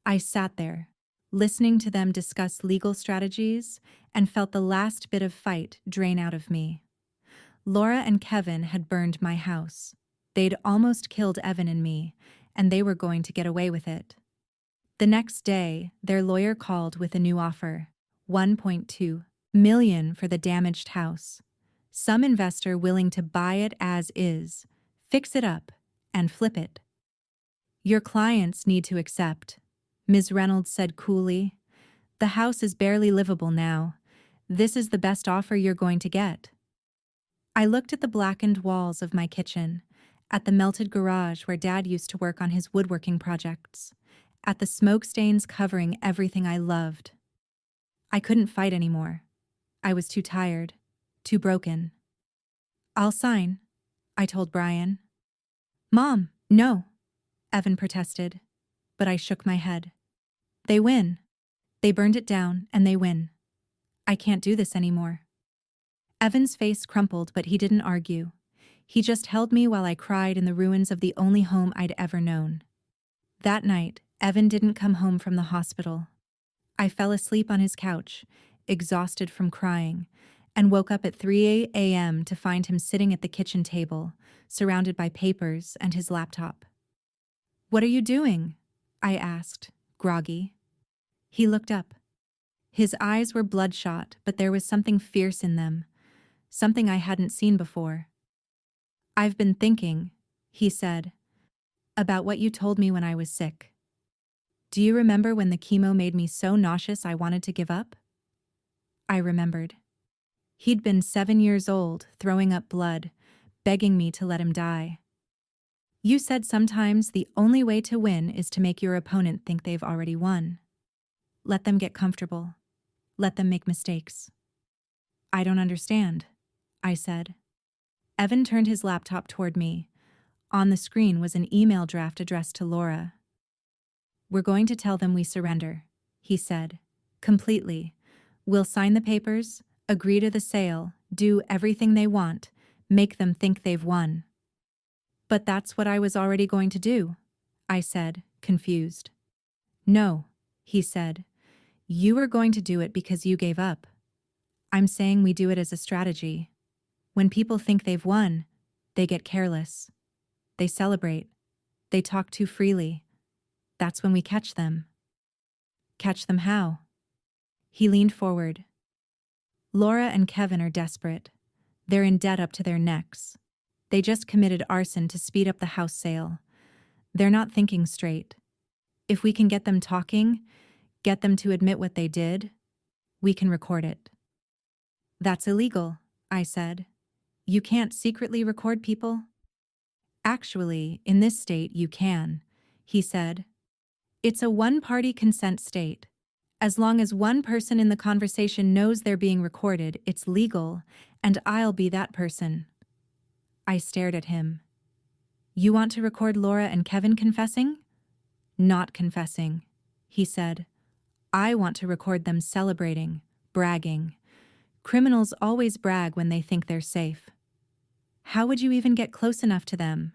I sat there, listening to them discuss legal strategies, and felt the last bit of fight drain out of me. Laura and Kevin had burned my house. They'd almost killed Evan and me, and they were going to get away with it. The next day, their lawyer called with a new offer, $1.2 million for the damaged house. Some investor willing to buy it as is, fix it up, and flip it. Your clients need to accept, Ms. Reynolds said coolly. The house is barely livable now. This is the best offer you're going to get. I looked at the blackened walls of my kitchen, at the melted garage where Dad used to work on his woodworking projects, at the smoke stains covering everything I loved. I couldn't fight anymore. I was too tired, too broken. I'll sign, I told Brian. Mom, no, Evan protested, but I shook my head. They win. They burned it down, and they win. I can't do this anymore. Evan's face crumpled, but he didn't argue. He just held me while I cried in the ruins of the only home I'd ever known. That night, Evan didn't come home from the hospital. I fell asleep on his couch, exhausted from crying, and woke up at 3 a.m. to find him sitting at the kitchen table, surrounded by papers and his laptop. "What are you doing?" I asked, groggy. He looked up. His eyes were bloodshot, but there was something fierce in them, something I hadn't seen before. "I've been thinking," he said, "about what you told me when I was sick. Do you remember when the chemo made me so nauseous I wanted to give up?" I remembered. He'd been 7 years old, throwing up blood, begging me to let him die. "You said sometimes the only way to win is to make your opponent think they've already won. Let them get comfortable. Let them make mistakes." "I don't understand," I said. Evan turned his laptop toward me. On the screen was an email draft addressed to Laura. "We're going to tell them we surrender," he said. "Completely. We'll sign the papers, agree to the sale, do everything they want, make them think they've won." "But that's what I was already going to do," I said, confused. "No," he said. "You were going to do it because you gave up. I'm saying we do it as a strategy. When people think they've won, they get careless. They celebrate. They talk too freely. That's when we catch them." "Catch them how?" He leaned forward. "Laura and Kevin are desperate. They're in debt up to their necks. They just committed arson to speed up the house sale. They're not thinking straight. If we can get them talking, get them to admit what they did, we can record it." "That's illegal," I said. "You can't secretly record people?" "Actually, in this state you can," he said. "It's a one-party consent state. As long as one person in the conversation knows they're being recorded, it's legal, and I'll be that person." I stared at him. "You want to record Laura and Kevin confessing?" "Not confessing," he said. "I want to record them celebrating, bragging. Criminals always brag when they think they're safe. How would you even get close enough to them?"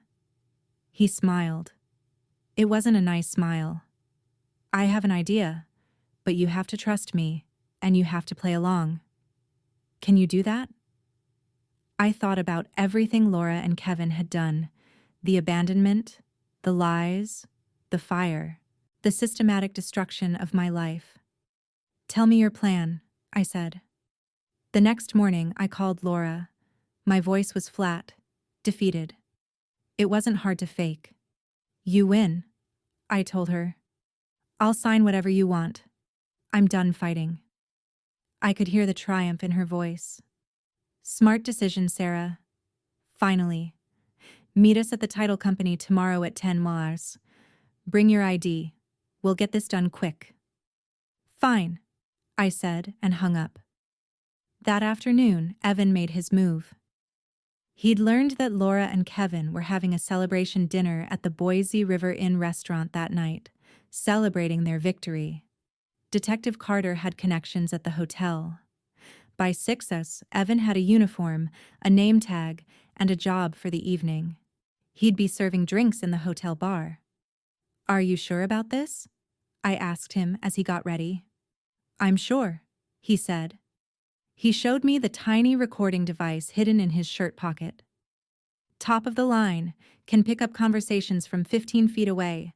He smiled. It wasn't a nice smile. "I have an idea, but you have to trust me, and you have to play along. Can you do that?" I thought about everything Laura and Kevin had done, the abandonment, the lies, the fire, the systematic destruction of my life. "Tell me your plan," I said. The next morning, I called Laura. My voice was flat, defeated. It wasn't hard to fake. "You win," I told her. "I'll sign whatever you want. I'm done fighting." I could hear the triumph in her voice. "Smart decision, Sarah. Finally. Meet us at the title company tomorrow at 10 Mars. Bring your ID. We'll get this done quick." "Fine," I said and hung up. That afternoon, Evan made his move. He'd learned that Laura and Kevin were having a celebration dinner at the Boise River Inn restaurant that night, celebrating their victory. Detective Carter had connections at the hotel. By 6 Evan had a uniform, a name tag, and a job for the evening. He'd be serving drinks in the hotel bar. "Are you sure about this?" I asked him as he got ready. "I'm sure," he said. He showed me the tiny recording device hidden in his shirt pocket. "Top of the line, can pick up conversations from 15 feet away.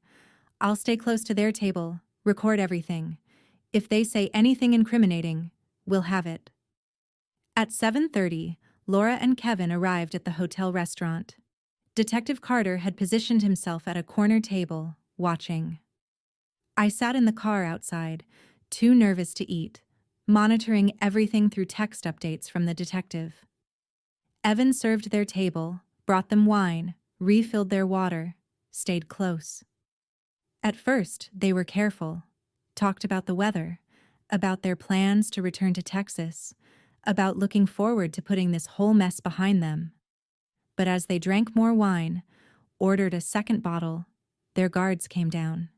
I'll stay close to their table, record everything. If they say anything incriminating, we'll have it." At 7:30, Laura and Kevin arrived at the hotel restaurant. Detective Carter had positioned himself at a corner table, watching. I sat in the car outside, too nervous to eat, monitoring everything through text updates from the detective. Evan served their table, brought them wine, refilled their water, stayed close. At first, they were careful, talked about the weather, about their plans to return to Texas, about looking forward to putting this whole mess behind them. But as they drank more wine, ordered a second bottle, their guards came down.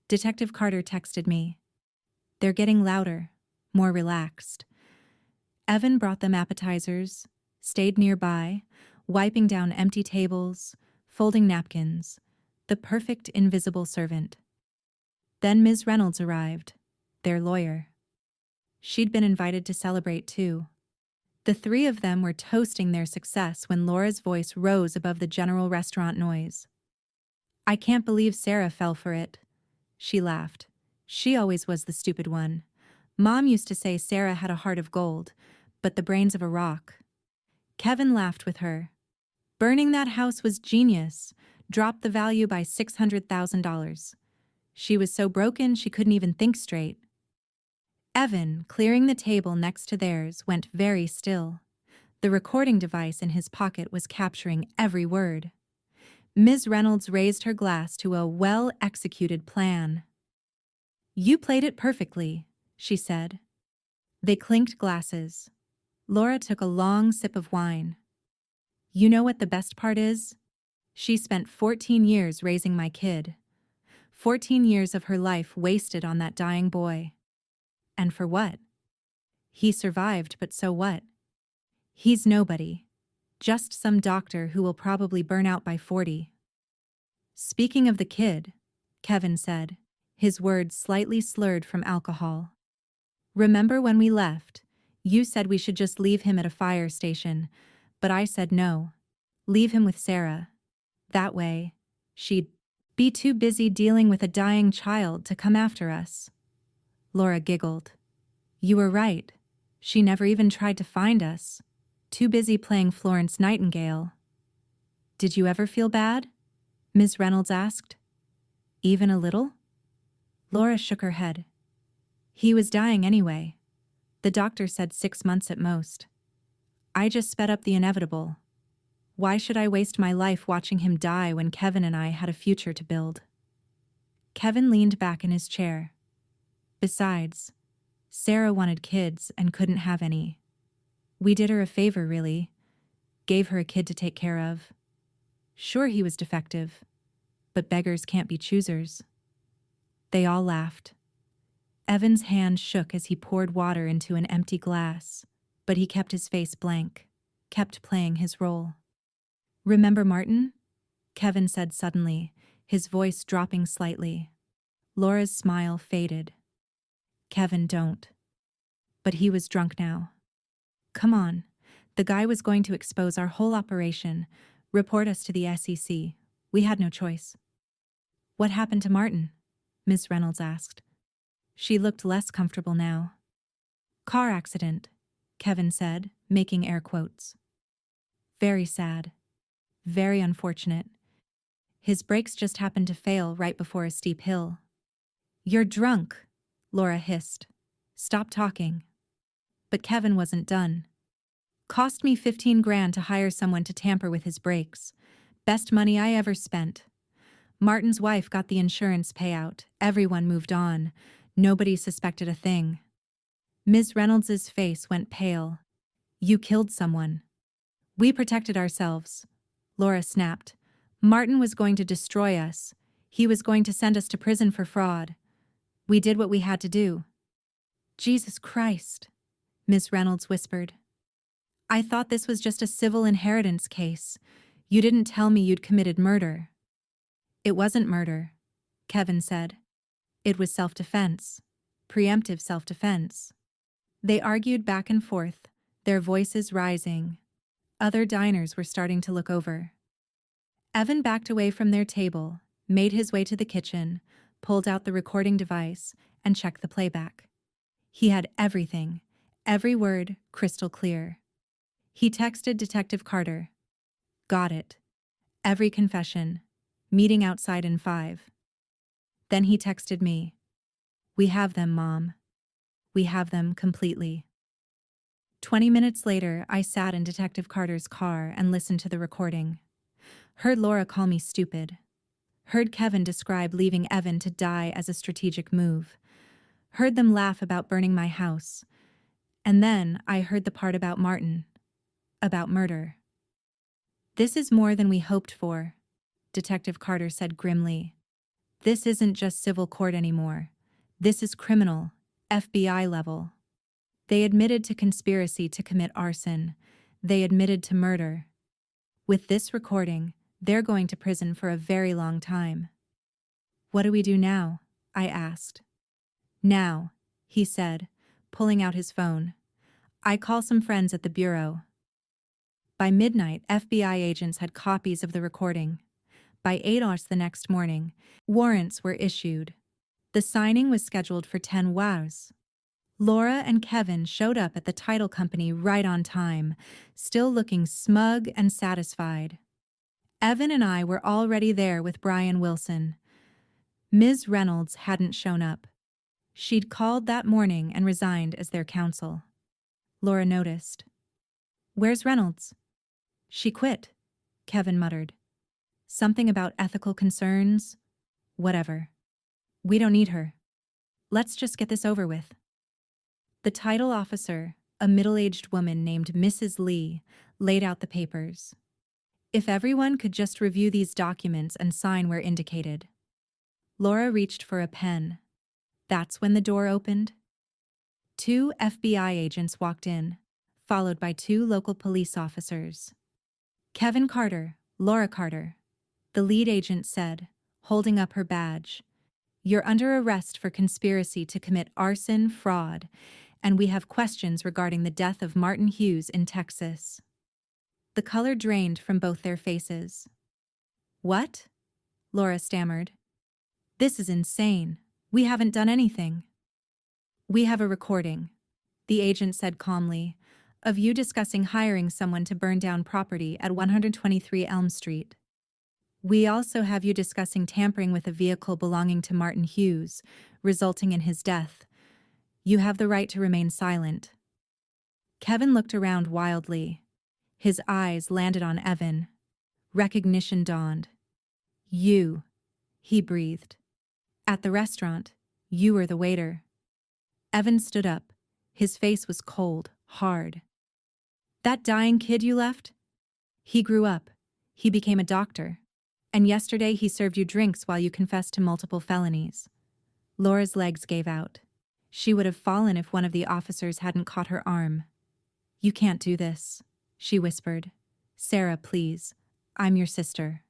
Detective Carter texted me. "They're getting louder, more relaxed." Evan brought them appetizers, stayed nearby, wiping down empty tables, folding napkins, the perfect invisible servant. Then Ms. Reynolds arrived, their lawyer. She'd been invited to celebrate too. The three of them were toasting their success when Laura's voice rose above the general restaurant noise. "I can't believe Sarah fell for it." She laughed. "She always was the stupid one. Mom used to say Sarah had a heart of gold, but the brains of a rock." Kevin laughed with her. "Burning that house was genius, dropped the value by $600,000. She was so broken she couldn't even think straight." Evan, clearing the table next to theirs, went very still. The recording device in his pocket was capturing every word. Ms. Reynolds raised her glass to a well-executed plan. "You played it perfectly," she said. They clinked glasses. Laura took a long sip of wine. "You know what the best part is? She spent 14 years raising my kid. 14 years of her life wasted on that dying boy. And for what? He survived, but so what? He's nobody. Just some doctor who will probably burn out by 40. Speaking of the kid," Kevin said, his words slightly slurred from alcohol. "Remember when we left? You said we should just leave him at a fire station, but I said no. Leave him with Sarah. That way, she'd be too busy dealing with a dying child to come after us." Laura giggled. "You were right. She never even tried to find us. Too busy playing Florence Nightingale." "Did you ever feel bad?" Ms. Reynolds asked. "Even a little?" Laura shook her head. "He was dying anyway. The doctor said 6 months at most. I just sped up the inevitable. Why should I waste my life watching him die when Kevin and I had a future to build?" Kevin leaned back in his chair. "Besides, Sarah wanted kids and couldn't have any. We did her a favor, really. Gave her a kid to take care of. Sure, he was defective, but beggars can't be choosers." They all laughed. Evan's hand shook as he poured water into an empty glass, but he kept his face blank, kept playing his role. "Remember Martin?" Kevin said suddenly, his voice dropping slightly. Laura's smile faded. "Kevin, don't." But he was drunk now. "Come on. The guy was going to expose our whole operation, report us to the SEC. We had no choice." "What happened to Martin?" Ms. Reynolds asked. She looked less comfortable now. "Car accident," Kevin said, making air quotes. "Very sad. Very unfortunate. His brakes just happened to fail right before a steep hill." "You're drunk," Laura hissed. "Stop talking." But Kevin wasn't done. "Cost me 15 grand to hire someone to tamper with his brakes. Best money I ever spent. Martin's wife got the insurance payout. Everyone moved on. Nobody suspected a thing." Ms. Reynolds's face went pale. "You killed someone." "We protected ourselves," Laura snapped. "Martin was going to destroy us. He was going to send us to prison for fraud. We did what we had to do." "Jesus Christ," Ms. Reynolds whispered. I thought this was just a civil inheritance case. You didn't tell me you'd committed murder. It wasn't murder, Kevin said. It was self-defense. Preemptive self-defense. They argued back and forth, their voices rising. Other diners were starting to look over. Evan backed away from their table, made his way to the kitchen, pulled out the recording device, and checked the playback. He had everything, every word crystal clear. He texted Detective Carter. Got it. Every confession. Meeting outside in 5. Then he texted me. We have them, Mom. We have them completely. 20 minutes later, I sat in Detective Carter's car and listened to the recording. Heard Laura call me stupid. Heard Kevin describe leaving Evan to die as a strategic move. Heard them laugh about burning my house. And then I heard the part about Martin. About murder. This is more than we hoped for, Detective Carter said grimly. This isn't just civil court anymore. This is criminal, FBI level. They admitted to conspiracy to commit arson. They admitted to murder. With this recording, they're going to prison for a very long time. What do we do now? I asked. Now, he said, pulling out his phone. I call some friends at the bureau. By midnight, FBI agents had copies of the recording. By 8 hours the next morning, warrants were issued. The signing was scheduled for 10 hours. Laura and Kevin showed up at the title company right on time, still looking smug and satisfied. Evan and I were already there with Brian Wilson. Ms. Reynolds hadn't shown up. She'd called that morning and resigned as their counsel. Laura noticed. Where's Reynolds? She quit, Kevin muttered. Something about ethical concerns? Whatever. We don't need her. Let's just get this over with. The title officer, a middle-aged woman named Mrs. Lee, laid out the papers. If everyone could just review these documents and sign where indicated. Laura reached for a pen. That's when the door opened. 2 FBI agents walked in, followed by 2 local police officers. Kevin Carter, Laura Carter, the lead agent said, holding up her badge. You're under arrest for conspiracy to commit arson, fraud, and we have questions regarding the death of Martin Hughes in Texas. The color drained from both their faces. What? Laura stammered. This is insane. We haven't done anything. We have a recording, the agent said calmly, of you discussing hiring someone to burn down property at 123 Elm Street. We also have you discussing tampering with a vehicle belonging to Martin Hughes, resulting in his death. You have the right to remain silent. Kevin looked around wildly. His eyes landed on Evan. Recognition dawned. You, he breathed. At the restaurant, you were the waiter. Evan stood up. His face was cold, hard. That dying kid you left? He grew up. He became a doctor. And yesterday he served you drinks while you confessed to multiple felonies. Laura's legs gave out. She would have fallen if one of the officers hadn't caught her arm. You can't do this, she whispered. Sarah, please. I'm your sister.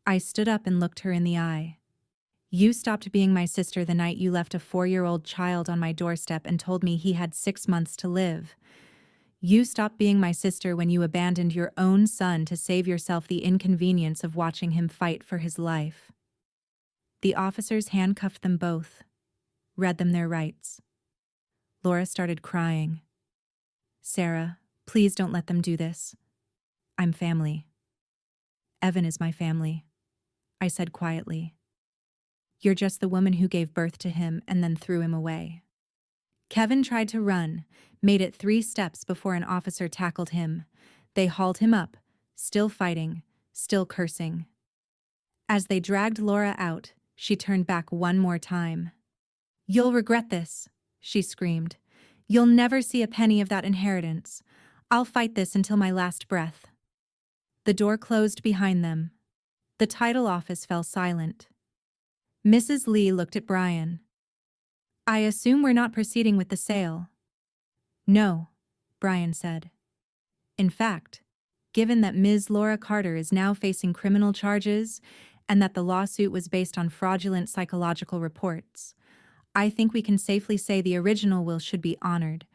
I stood up and looked her in the eye. You stopped being my sister the night you left a 4-year-old child on my doorstep and told me he had 6 months to live. You stopped being my sister when you abandoned your own son to save yourself the inconvenience of watching him fight for his life. The officers handcuffed them both, read them their rights. Laura started crying. Sarah, please don't let them do this. I'm family. Evan is my family, I said quietly. You're just the woman who gave birth to him and then threw him away. Kevin tried to run, made it 3 steps before an officer tackled him. They hauled him up, still fighting, still cursing. As they dragged Laura out, she turned back one more time. You'll regret this, she screamed. You'll never see a penny of that inheritance. I'll fight this until my last breath. The door closed behind them. The title office fell silent. Mrs. Lee looked at Brian. I assume we're not proceeding with the sale. No, Brian said. In fact, given that Ms. Laura Carter is now facing criminal charges and that the lawsuit was based on fraudulent psychological reports, I think we can safely say the original will should be honored.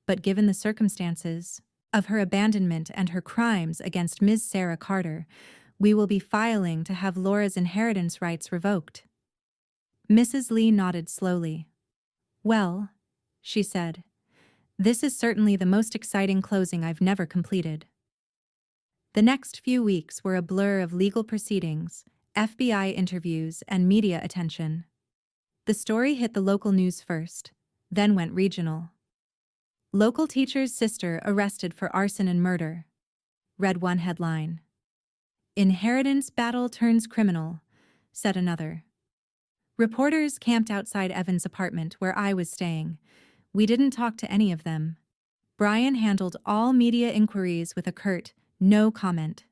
But given the circumstances of her abandonment and her crimes against Ms. Sarah Carter, we will be filing to have Laura's inheritance rights revoked. Mrs. Lee nodded slowly. Well, she said, this is certainly the most exciting closing I've never completed. The next few weeks were a blur of legal proceedings, FBI interviews, and media attention. The story hit the local news first, then went regional. Local teacher's sister arrested for arson and murder, read one headline. Inheritance battle turns criminal, said another. Reporters camped outside Evan's apartment where I was staying. We didn't talk to any of them. Brian handled all media inquiries with a curt, no comment.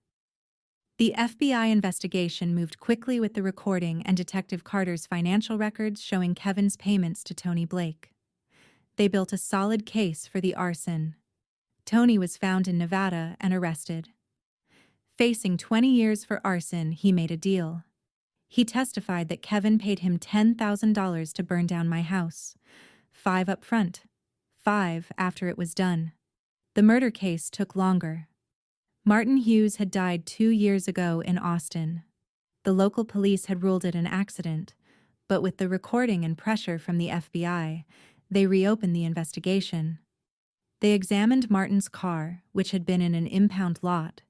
The FBI investigation moved quickly with the recording and Detective Carter's financial records showing Kevin's payments to Tony Blake. They built a solid case for the arson. Tony was found in Nevada and arrested. Facing 20 years for arson, he made a deal. He testified that Kevin paid him $10,000 to burn down my house. 5 up front, 5 after it was done. The murder case took longer. Martin Hughes had died 2 years ago in Austin. The local police had ruled it an accident, but with the recording and pressure from the FBI, they reopened the investigation. They examined Martin's car, which had been in an impound lot,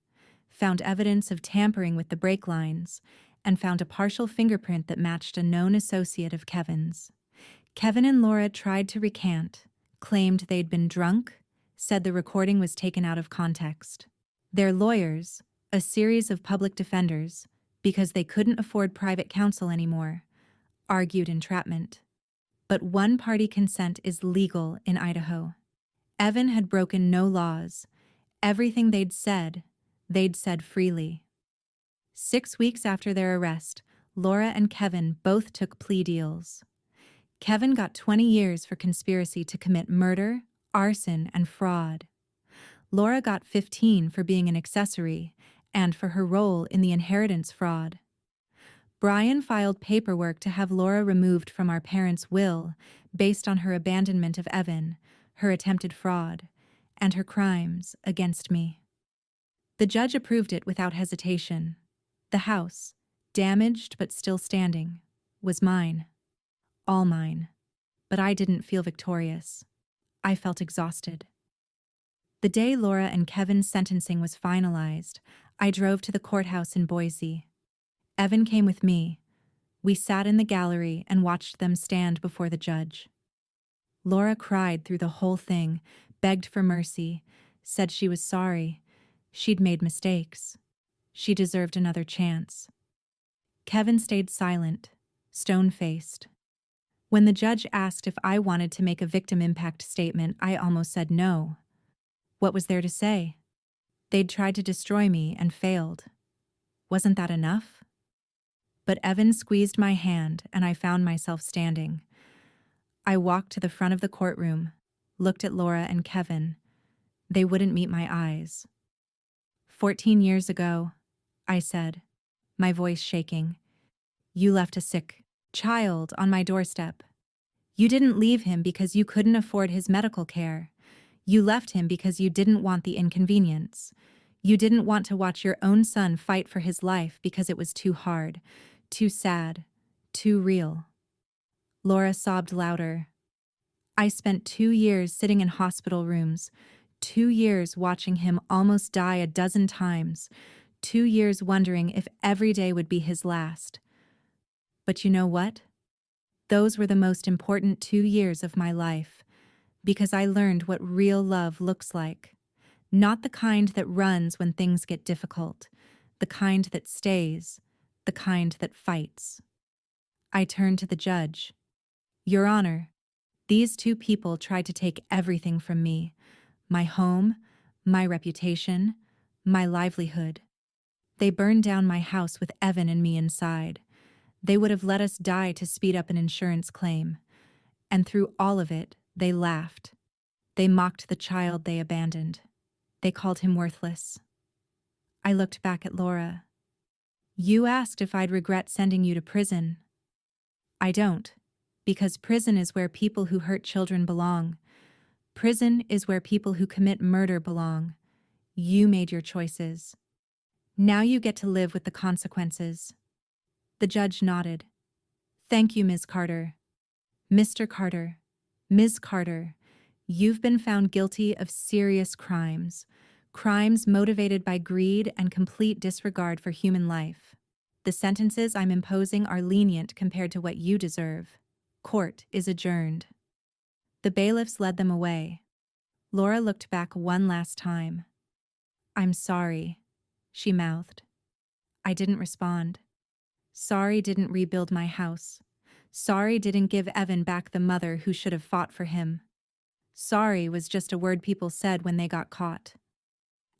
found evidence of tampering with the brake lines, and found a partial fingerprint that matched a known associate of Kevin's. Kevin and Laura tried to recant, claimed they'd been drunk, said the recording was taken out of context. Their lawyers, a series of public defenders, because they couldn't afford private counsel anymore, argued entrapment. But one-party consent is legal in Idaho. Evan had broken no laws. Everything they'd said freely. 6 weeks after their arrest, Laura and Kevin both took plea deals. Kevin got 20 years for conspiracy to commit murder, arson, and fraud. Laura got 15 for being an accessory and for her role in the inheritance fraud. Brian filed paperwork to have Laura removed from our parents' will based on her abandonment of Evan, her attempted fraud, and her crimes against me. The judge approved it without hesitation. The house, damaged but still standing, was mine. All mine. But I didn't feel victorious. I felt exhausted. The day Laura and Kevin's sentencing was finalized, I drove to the courthouse in Boise. Evan came with me. We sat in the gallery and watched them stand before the judge. Laura cried through the whole thing, begged for mercy, said she was sorry. She'd made mistakes. She deserved another chance. Kevin stayed silent, stone-faced. When the judge asked if I wanted to make a victim impact statement, I almost said no. What was there to say? They'd tried to destroy me and failed. Wasn't that enough? But Evan squeezed my hand and I found myself standing. I walked to the front of the courtroom, looked at Laura and Kevin. They wouldn't meet my eyes. 14 years ago, I said, my voice shaking, you left a sick child on my doorstep. You didn't leave him because you couldn't afford his medical care. You left him because you didn't want the inconvenience. You didn't want to watch your own son fight for his life because it was too hard, too sad, too real. Laura sobbed louder. I spent 2 years sitting in hospital rooms, 2 years watching him almost die a dozen times, 2 years wondering if every day would be his last. But you know what? Those were the most important 2 years of my life, because I learned what real love looks like. Not the kind that runs when things get difficult, the kind that stays, the kind that fights. I turned to the judge. Your Honor, these 2 people tried to take everything from me, my home, my reputation, my livelihood. They burned down my house with Evan and me inside. They would have let us die to speed up an insurance claim. And through all of it, they laughed. They mocked the child they abandoned. They called him worthless. I looked back at Laura. You asked if I'd regret sending you to prison. I don't, because prison is where people who hurt children belong. Prison is where people who commit murder belong. You made your choices. Now you get to live with the consequences. The judge nodded. Thank you, Ms. Carter. Mr. Carter. Ms. Carter, you've been found guilty of serious crimes. Crimes motivated by greed and complete disregard for human life. The sentences I'm imposing are lenient compared to what you deserve. Court is adjourned. The bailiffs led them away. Laura looked back one last time. I'm sorry, she mouthed. I didn't respond. Sorry didn't rebuild my house. Sorry didn't give Evan back the mother who should have fought for him. Sorry was just a word people said when they got caught.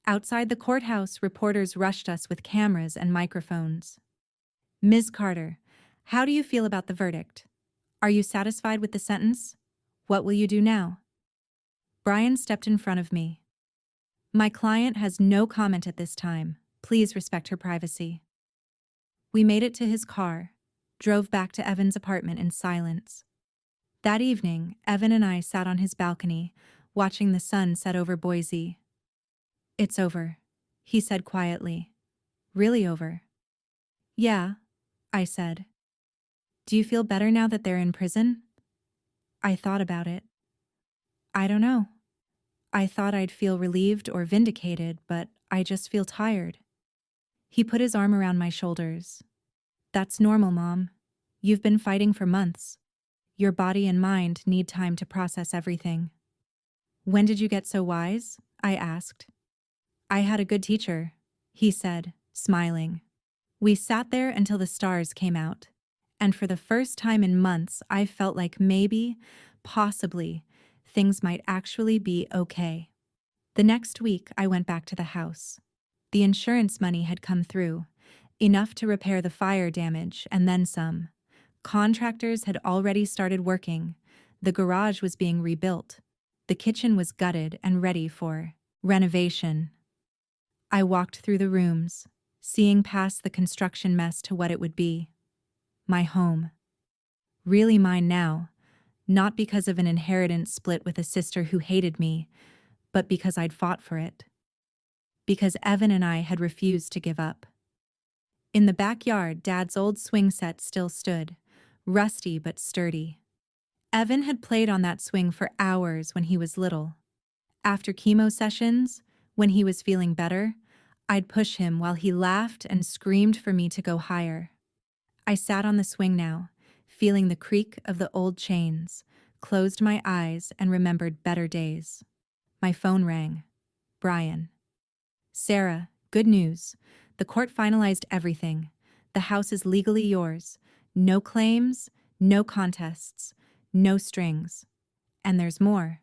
Outside the courthouse, reporters rushed us with cameras and microphones. Ms. Carter, how do you feel about the verdict? Are you satisfied with the sentence? What will you do now? Brian stepped in front of me. My client has no comment at this time. Please respect her privacy. We made it to his car, drove back to Evan's apartment in silence. That evening, Evan and I sat on his balcony, watching the sun set over Boise. It's over, he said quietly. Really over? Yeah, I said. Do you feel better now that they're in prison? I thought about it. I don't know. I thought I'd feel relieved or vindicated, but I just feel tired. He put his arm around my shoulders. That's normal, Mom. You've been fighting for months. Your body and mind need time to process everything. When did you get so wise? I asked. I had a good teacher, he said, smiling. We sat there until the stars came out, and for the first time in months, I felt like maybe, possibly, things might actually be okay. The next week, I went back to the house. The insurance money had come through, enough to repair the fire damage and then some. Contractors had already started working. The garage was being rebuilt. The kitchen was gutted and ready for renovation. I walked through the rooms, seeing past the construction mess to what it would be. My home. Really mine now, not because of an inheritance split with a sister who hated me, but because I'd fought for it. Because Evan and I had refused to give up. In the backyard, Dad's old swing set still stood, rusty but sturdy. Evan had played on that swing for hours when he was little. After chemo sessions, when he was feeling better, I'd push him while he laughed and screamed for me to go higher. I sat on the swing now, feeling the creak of the old chains, closed my eyes and remembered better days. My phone rang. Brian. Sarah, good news. The court finalized everything. The house is legally yours. No claims, no contests, no strings. And there's more.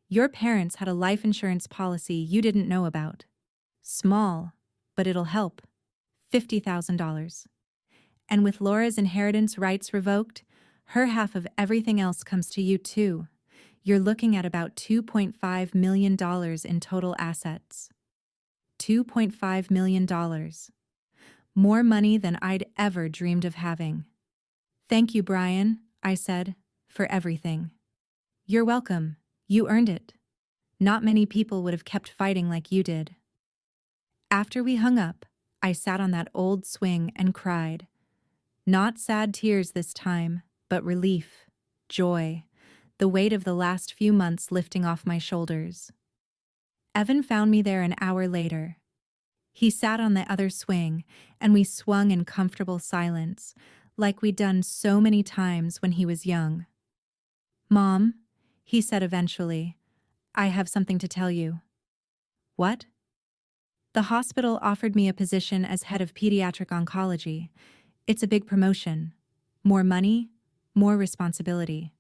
Your parents had a life insurance policy you didn't know about. Small, but it'll help. $50,000. And with Laura's inheritance rights revoked, her half of everything else comes to you too. You're looking at about $2.5 million in total assets. $2.5 million. More money than I'd ever dreamed of having. Thank you, Brian, I said, for everything. You're welcome. You earned it. Not many people would have kept fighting like you did. After we hung up, I sat on that old swing and cried. Not sad tears this time, but relief, joy, the weight of the last few months lifting off my shoulders. Evan found me there an hour later. He sat on the other swing, and we swung in comfortable silence, like we'd done so many times when he was young. Mom, he said eventually, I have something to tell you. What? The hospital offered me a position as head of pediatric oncology. It's a big promotion. More money, more responsibility.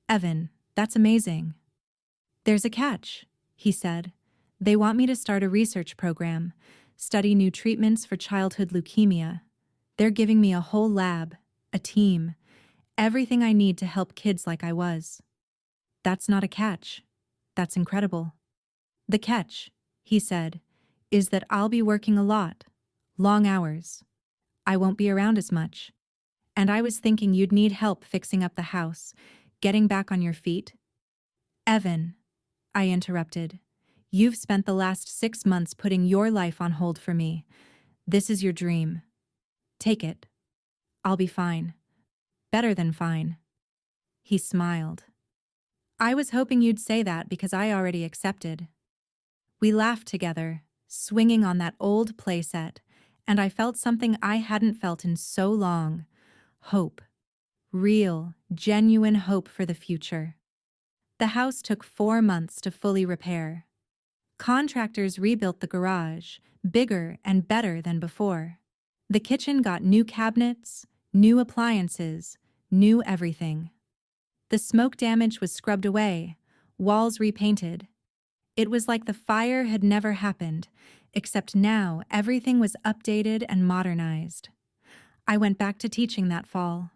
Evan, that's amazing. There's a catch, he said. They want me to start a research program, study new treatments for childhood leukemia. They're giving me a whole lab, a team, everything I need to help kids like I was. That's not a catch. That's incredible. The catch, he said, is that I'll be working a lot. Long hours. I won't be around as much. And I was thinking you'd need help fixing up the house, getting back on your feet. Evan, I interrupted. You've spent the last 6 months putting your life on hold for me. This is your dream. Take it. I'll be fine. Better than fine. He smiled. I was hoping you'd say that because I already accepted. We laughed together, swinging on that old playset, and I felt something I hadn't felt in so long. Hope. Real, genuine hope for the future. The house took 4 months to fully repair. Contractors rebuilt the garage, bigger and better than before. The kitchen got new cabinets, new appliances, new everything. The smoke damage was scrubbed away, walls repainted. It was like the fire had never happened, except now everything was updated and modernized. I went back to teaching that fall.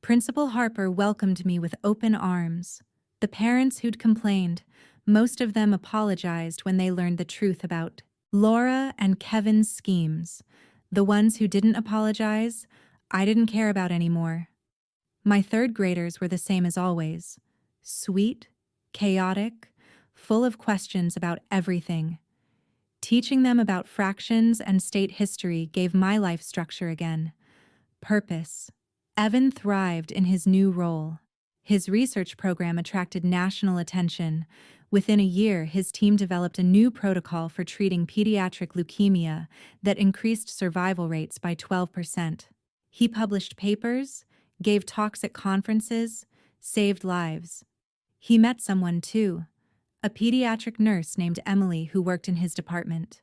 Principal Harper welcomed me with open arms. The parents who'd complained, most of them apologized when they learned the truth about Laura and Kevin's schemes. The ones who didn't apologize, I didn't care about anymore. My third graders were the same as always. Sweet, chaotic, full of questions about everything. Teaching them about fractions and state history gave my life structure again. Purpose. Evan thrived in his new role. His research program attracted national attention. Within a year, his team developed a new protocol for treating pediatric leukemia that increased survival rates by 12%. He published papers, gave talks at conferences, saved lives. He met someone too, a pediatric nurse named Emily who worked in his department.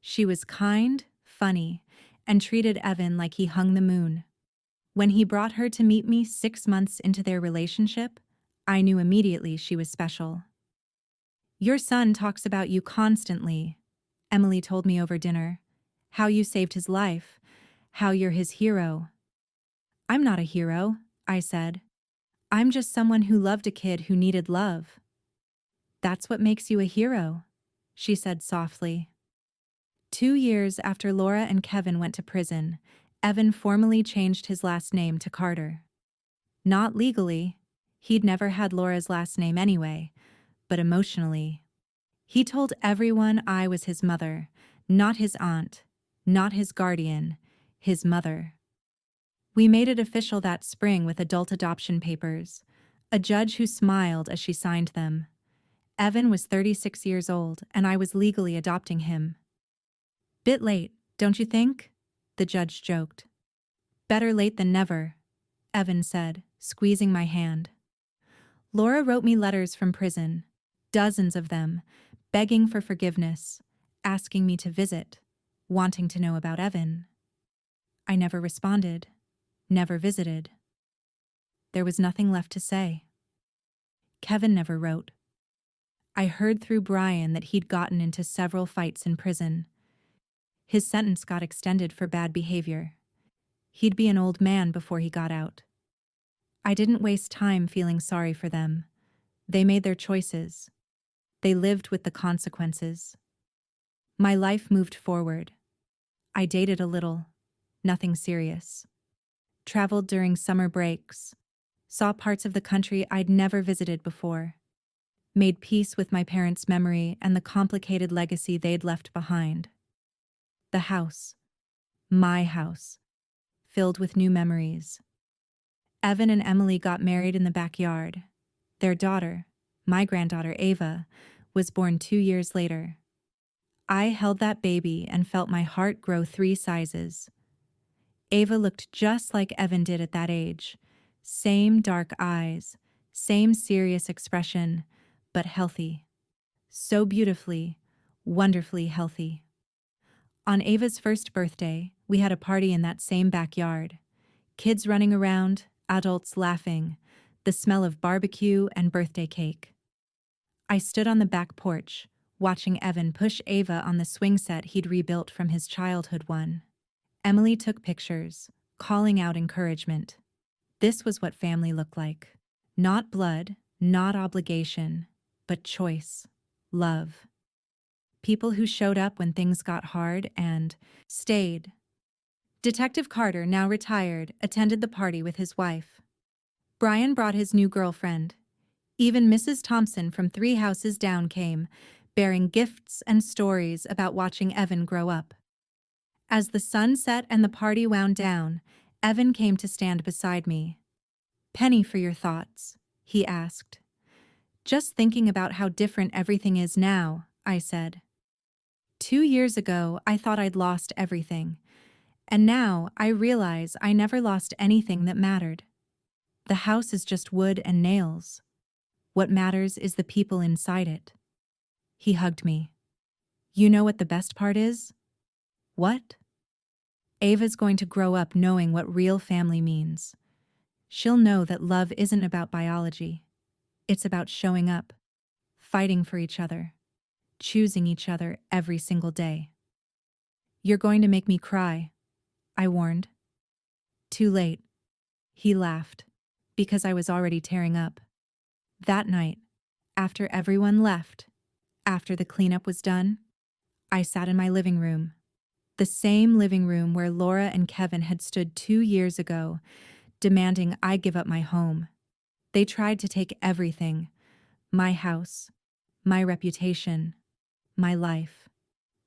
She was kind, funny, and treated Evan like he hung the moon. When he brought her to meet me 6 months into their relationship, I knew immediately she was special. Your son talks about you constantly, Emily told me over dinner. How you saved his life, how you're his hero. I'm not a hero, I said. I'm just someone who loved a kid who needed love. That's what makes you a hero, she said softly. 2 years after Laura and Kevin went to prison, Evan formally changed his last name to Carter. Not legally. He'd never had Laura's last name anyway, but emotionally. He told everyone I was his mother, not his aunt, not his guardian, his mother. We made it official that spring with adult adoption papers, a judge who smiled as she signed them. Evan was 36 years old, and I was legally adopting him. Bit late, don't you think? The judge joked. Better late than never, Evan said, squeezing my hand. Laura wrote me letters from prison, dozens of them, begging for forgiveness, asking me to visit, wanting to know about Evan. I never responded, never visited. There was nothing left to say. Kevin never wrote. I heard through Brian that he'd gotten into several fights in prison. His sentence got extended for bad behavior. He'd be an old man before he got out. I didn't waste time feeling sorry for them. They made their choices. They lived with the consequences. My life moved forward. I dated a little, nothing serious. Traveled during summer breaks. Saw parts of the country I'd never visited before. Made peace with my parents' memory and the complicated legacy they'd left behind. The house. My house. Filled with new memories. Evan and Emily got married in the backyard. Their daughter, my granddaughter Ava, was born 2 years later. I held that baby and felt my heart grow 3 sizes. Ava looked just like Evan did at that age. Same dark eyes, same serious expression, but healthy. So beautifully, wonderfully healthy. On Ava's first birthday, we had a party in that same backyard. Kids running around, adults laughing, the smell of barbecue and birthday cake. I stood on the back porch, watching Evan push Ava on the swing set he'd rebuilt from his childhood one. Emily took pictures, calling out encouragement. This was what family looked like. Not blood, not obligation, but choice, love. People who showed up when things got hard and stayed. Detective Carter, now retired, attended the party with his wife. Brian brought his new girlfriend. Even Mrs. Thompson from 3 houses down came, bearing gifts and stories about watching Evan grow up. As the sun set and the party wound down, Evan came to stand beside me. "Penny, for your thoughts," he asked. "Just thinking about how different everything is now," I said. "2 years ago, I thought I'd lost everything. And now I realize I never lost anything that mattered. The house is just wood and nails. What matters is the people inside it." He hugged me. "You know what the best part is?" "What?" "Ava's going to grow up knowing what real family means. She'll know that love isn't about biology. It's about showing up, fighting for each other, choosing each other every single day." "You're going to make me cry," I warned. "Too late," he laughed, because I was already tearing up. That night, after everyone left, after the cleanup was done, I sat in my living room. The same living room where Laura and Kevin had stood 2 years ago, demanding I give up my home. They tried to take everything: my house, my reputation, my life.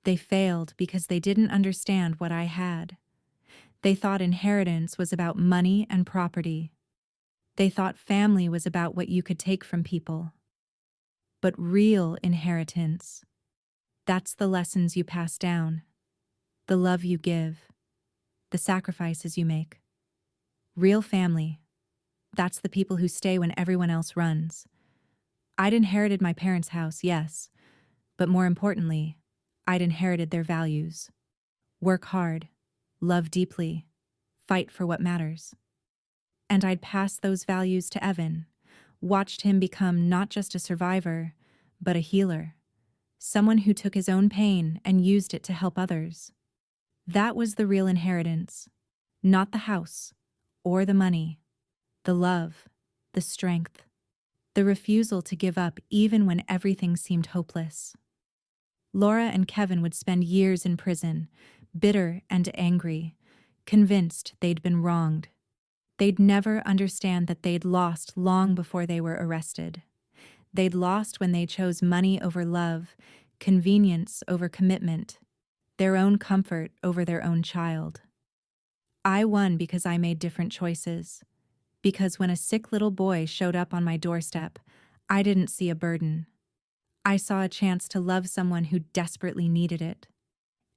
They failed because they didn't understand what I had. They thought inheritance was about money and property. They thought family was about what you could take from people. But real inheritance, that's the lessons you pass down, the love you give, the sacrifices you make. Real family, that's the people who stay when everyone else runs. I'd inherited my parents' house, yes, but more importantly, I'd inherited their values. Work hard, love deeply, fight for what matters. And I'd passed those values to Evan, watched him become not just a survivor, but a healer. Someone who took his own pain and used it to help others. That was the real inheritance. Not the house, or the money. The love, the strength, the refusal to give up even when everything seemed hopeless. Laura and Kevin would spend years in prison, bitter and angry, convinced they'd been wronged. They'd never understand that they'd lost long before they were arrested. They'd lost when they chose money over love, convenience over commitment, their own comfort over their own child. I won because I made different choices. Because when a sick little boy showed up on my doorstep, I didn't see a burden. I saw a chance to love someone who desperately needed it.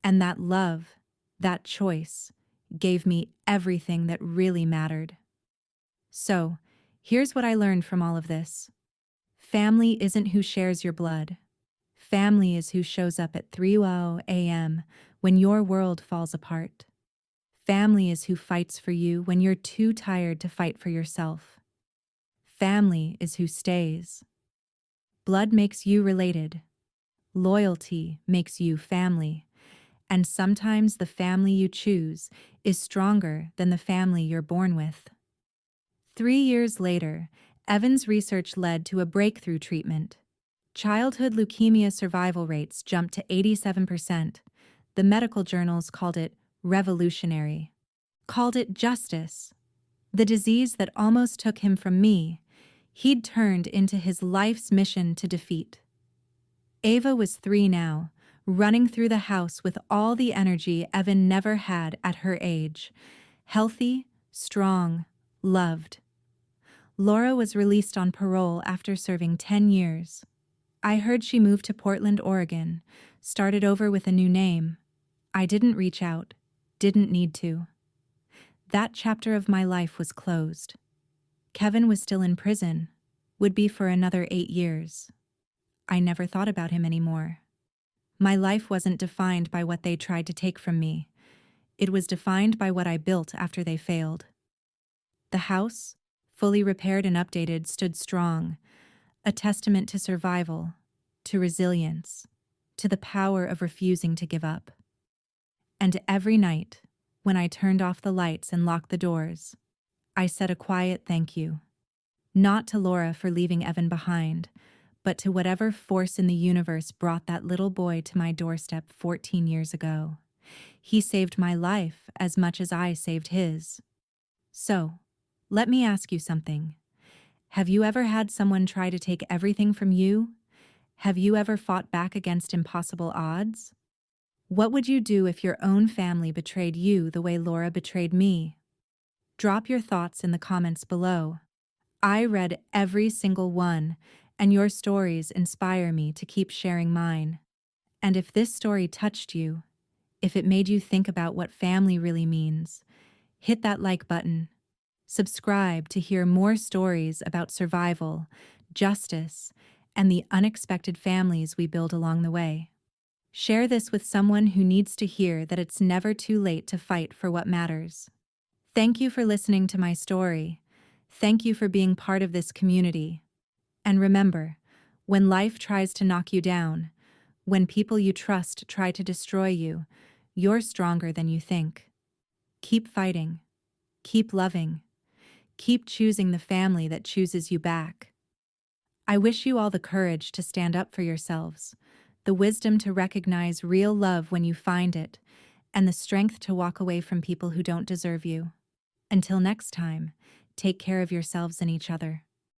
And that love, that choice, gave me everything that really mattered. So, here's what I learned from all of this. Family isn't who shares your blood. Family is who shows up at 3:00 a.m. when your world falls apart. Family is who fights for you when you're too tired to fight for yourself. Family is who stays. Blood makes you related. Loyalty makes you family. And sometimes the family you choose is stronger than the family you're born with. 3 years later, Evan's research led to a breakthrough treatment. Childhood leukemia survival rates jumped to 87%. The medical journals called it revolutionary. Called it justice. The disease that almost took him from me, he'd turned into his life's mission to defeat. Ava was 3 now, running through the house with all the energy Evan never had at her age. Healthy, strong, loved. Laura was released on parole after serving 10 years. I heard she moved to Portland, Oregon, started over with a new name. I didn't reach out, didn't need to. That chapter of my life was closed. Kevin was still in prison, would be for another 8 years. I never thought about him anymore. My life wasn't defined by what they tried to take from me. It was defined by what I built after they failed. The house, fully repaired and updated, stood strong, a testament to survival, to resilience, to the power of refusing to give up. And every night, when I turned off the lights and locked the doors, I said a quiet thank you. Not to Laura for leaving Evan behind, but to whatever force in the universe brought that little boy to my doorstep 14 years ago. He saved my life as much as I saved his. So, let me ask you something. Have you ever had someone try to take everything from you? Have you ever fought back against impossible odds? What would you do if your own family betrayed you the way Laura betrayed me? Drop your thoughts in the comments below. I read every single one, and your stories inspire me to keep sharing mine. And if this story touched you, if it made you think about what family really means, hit that like button. Subscribe to hear more stories about survival, justice, and the unexpected families we build along the way. Share this with someone who needs to hear that it's never too late to fight for what matters. Thank you for listening to my story. Thank you for being part of this community. And remember, when life tries to knock you down, when people you trust try to destroy you, you're stronger than you think. Keep fighting. Keep loving. Keep choosing the family that chooses you back. I wish you all the courage to stand up for yourselves, the wisdom to recognize real love when you find it, and the strength to walk away from people who don't deserve you. Until next time, take care of yourselves and each other.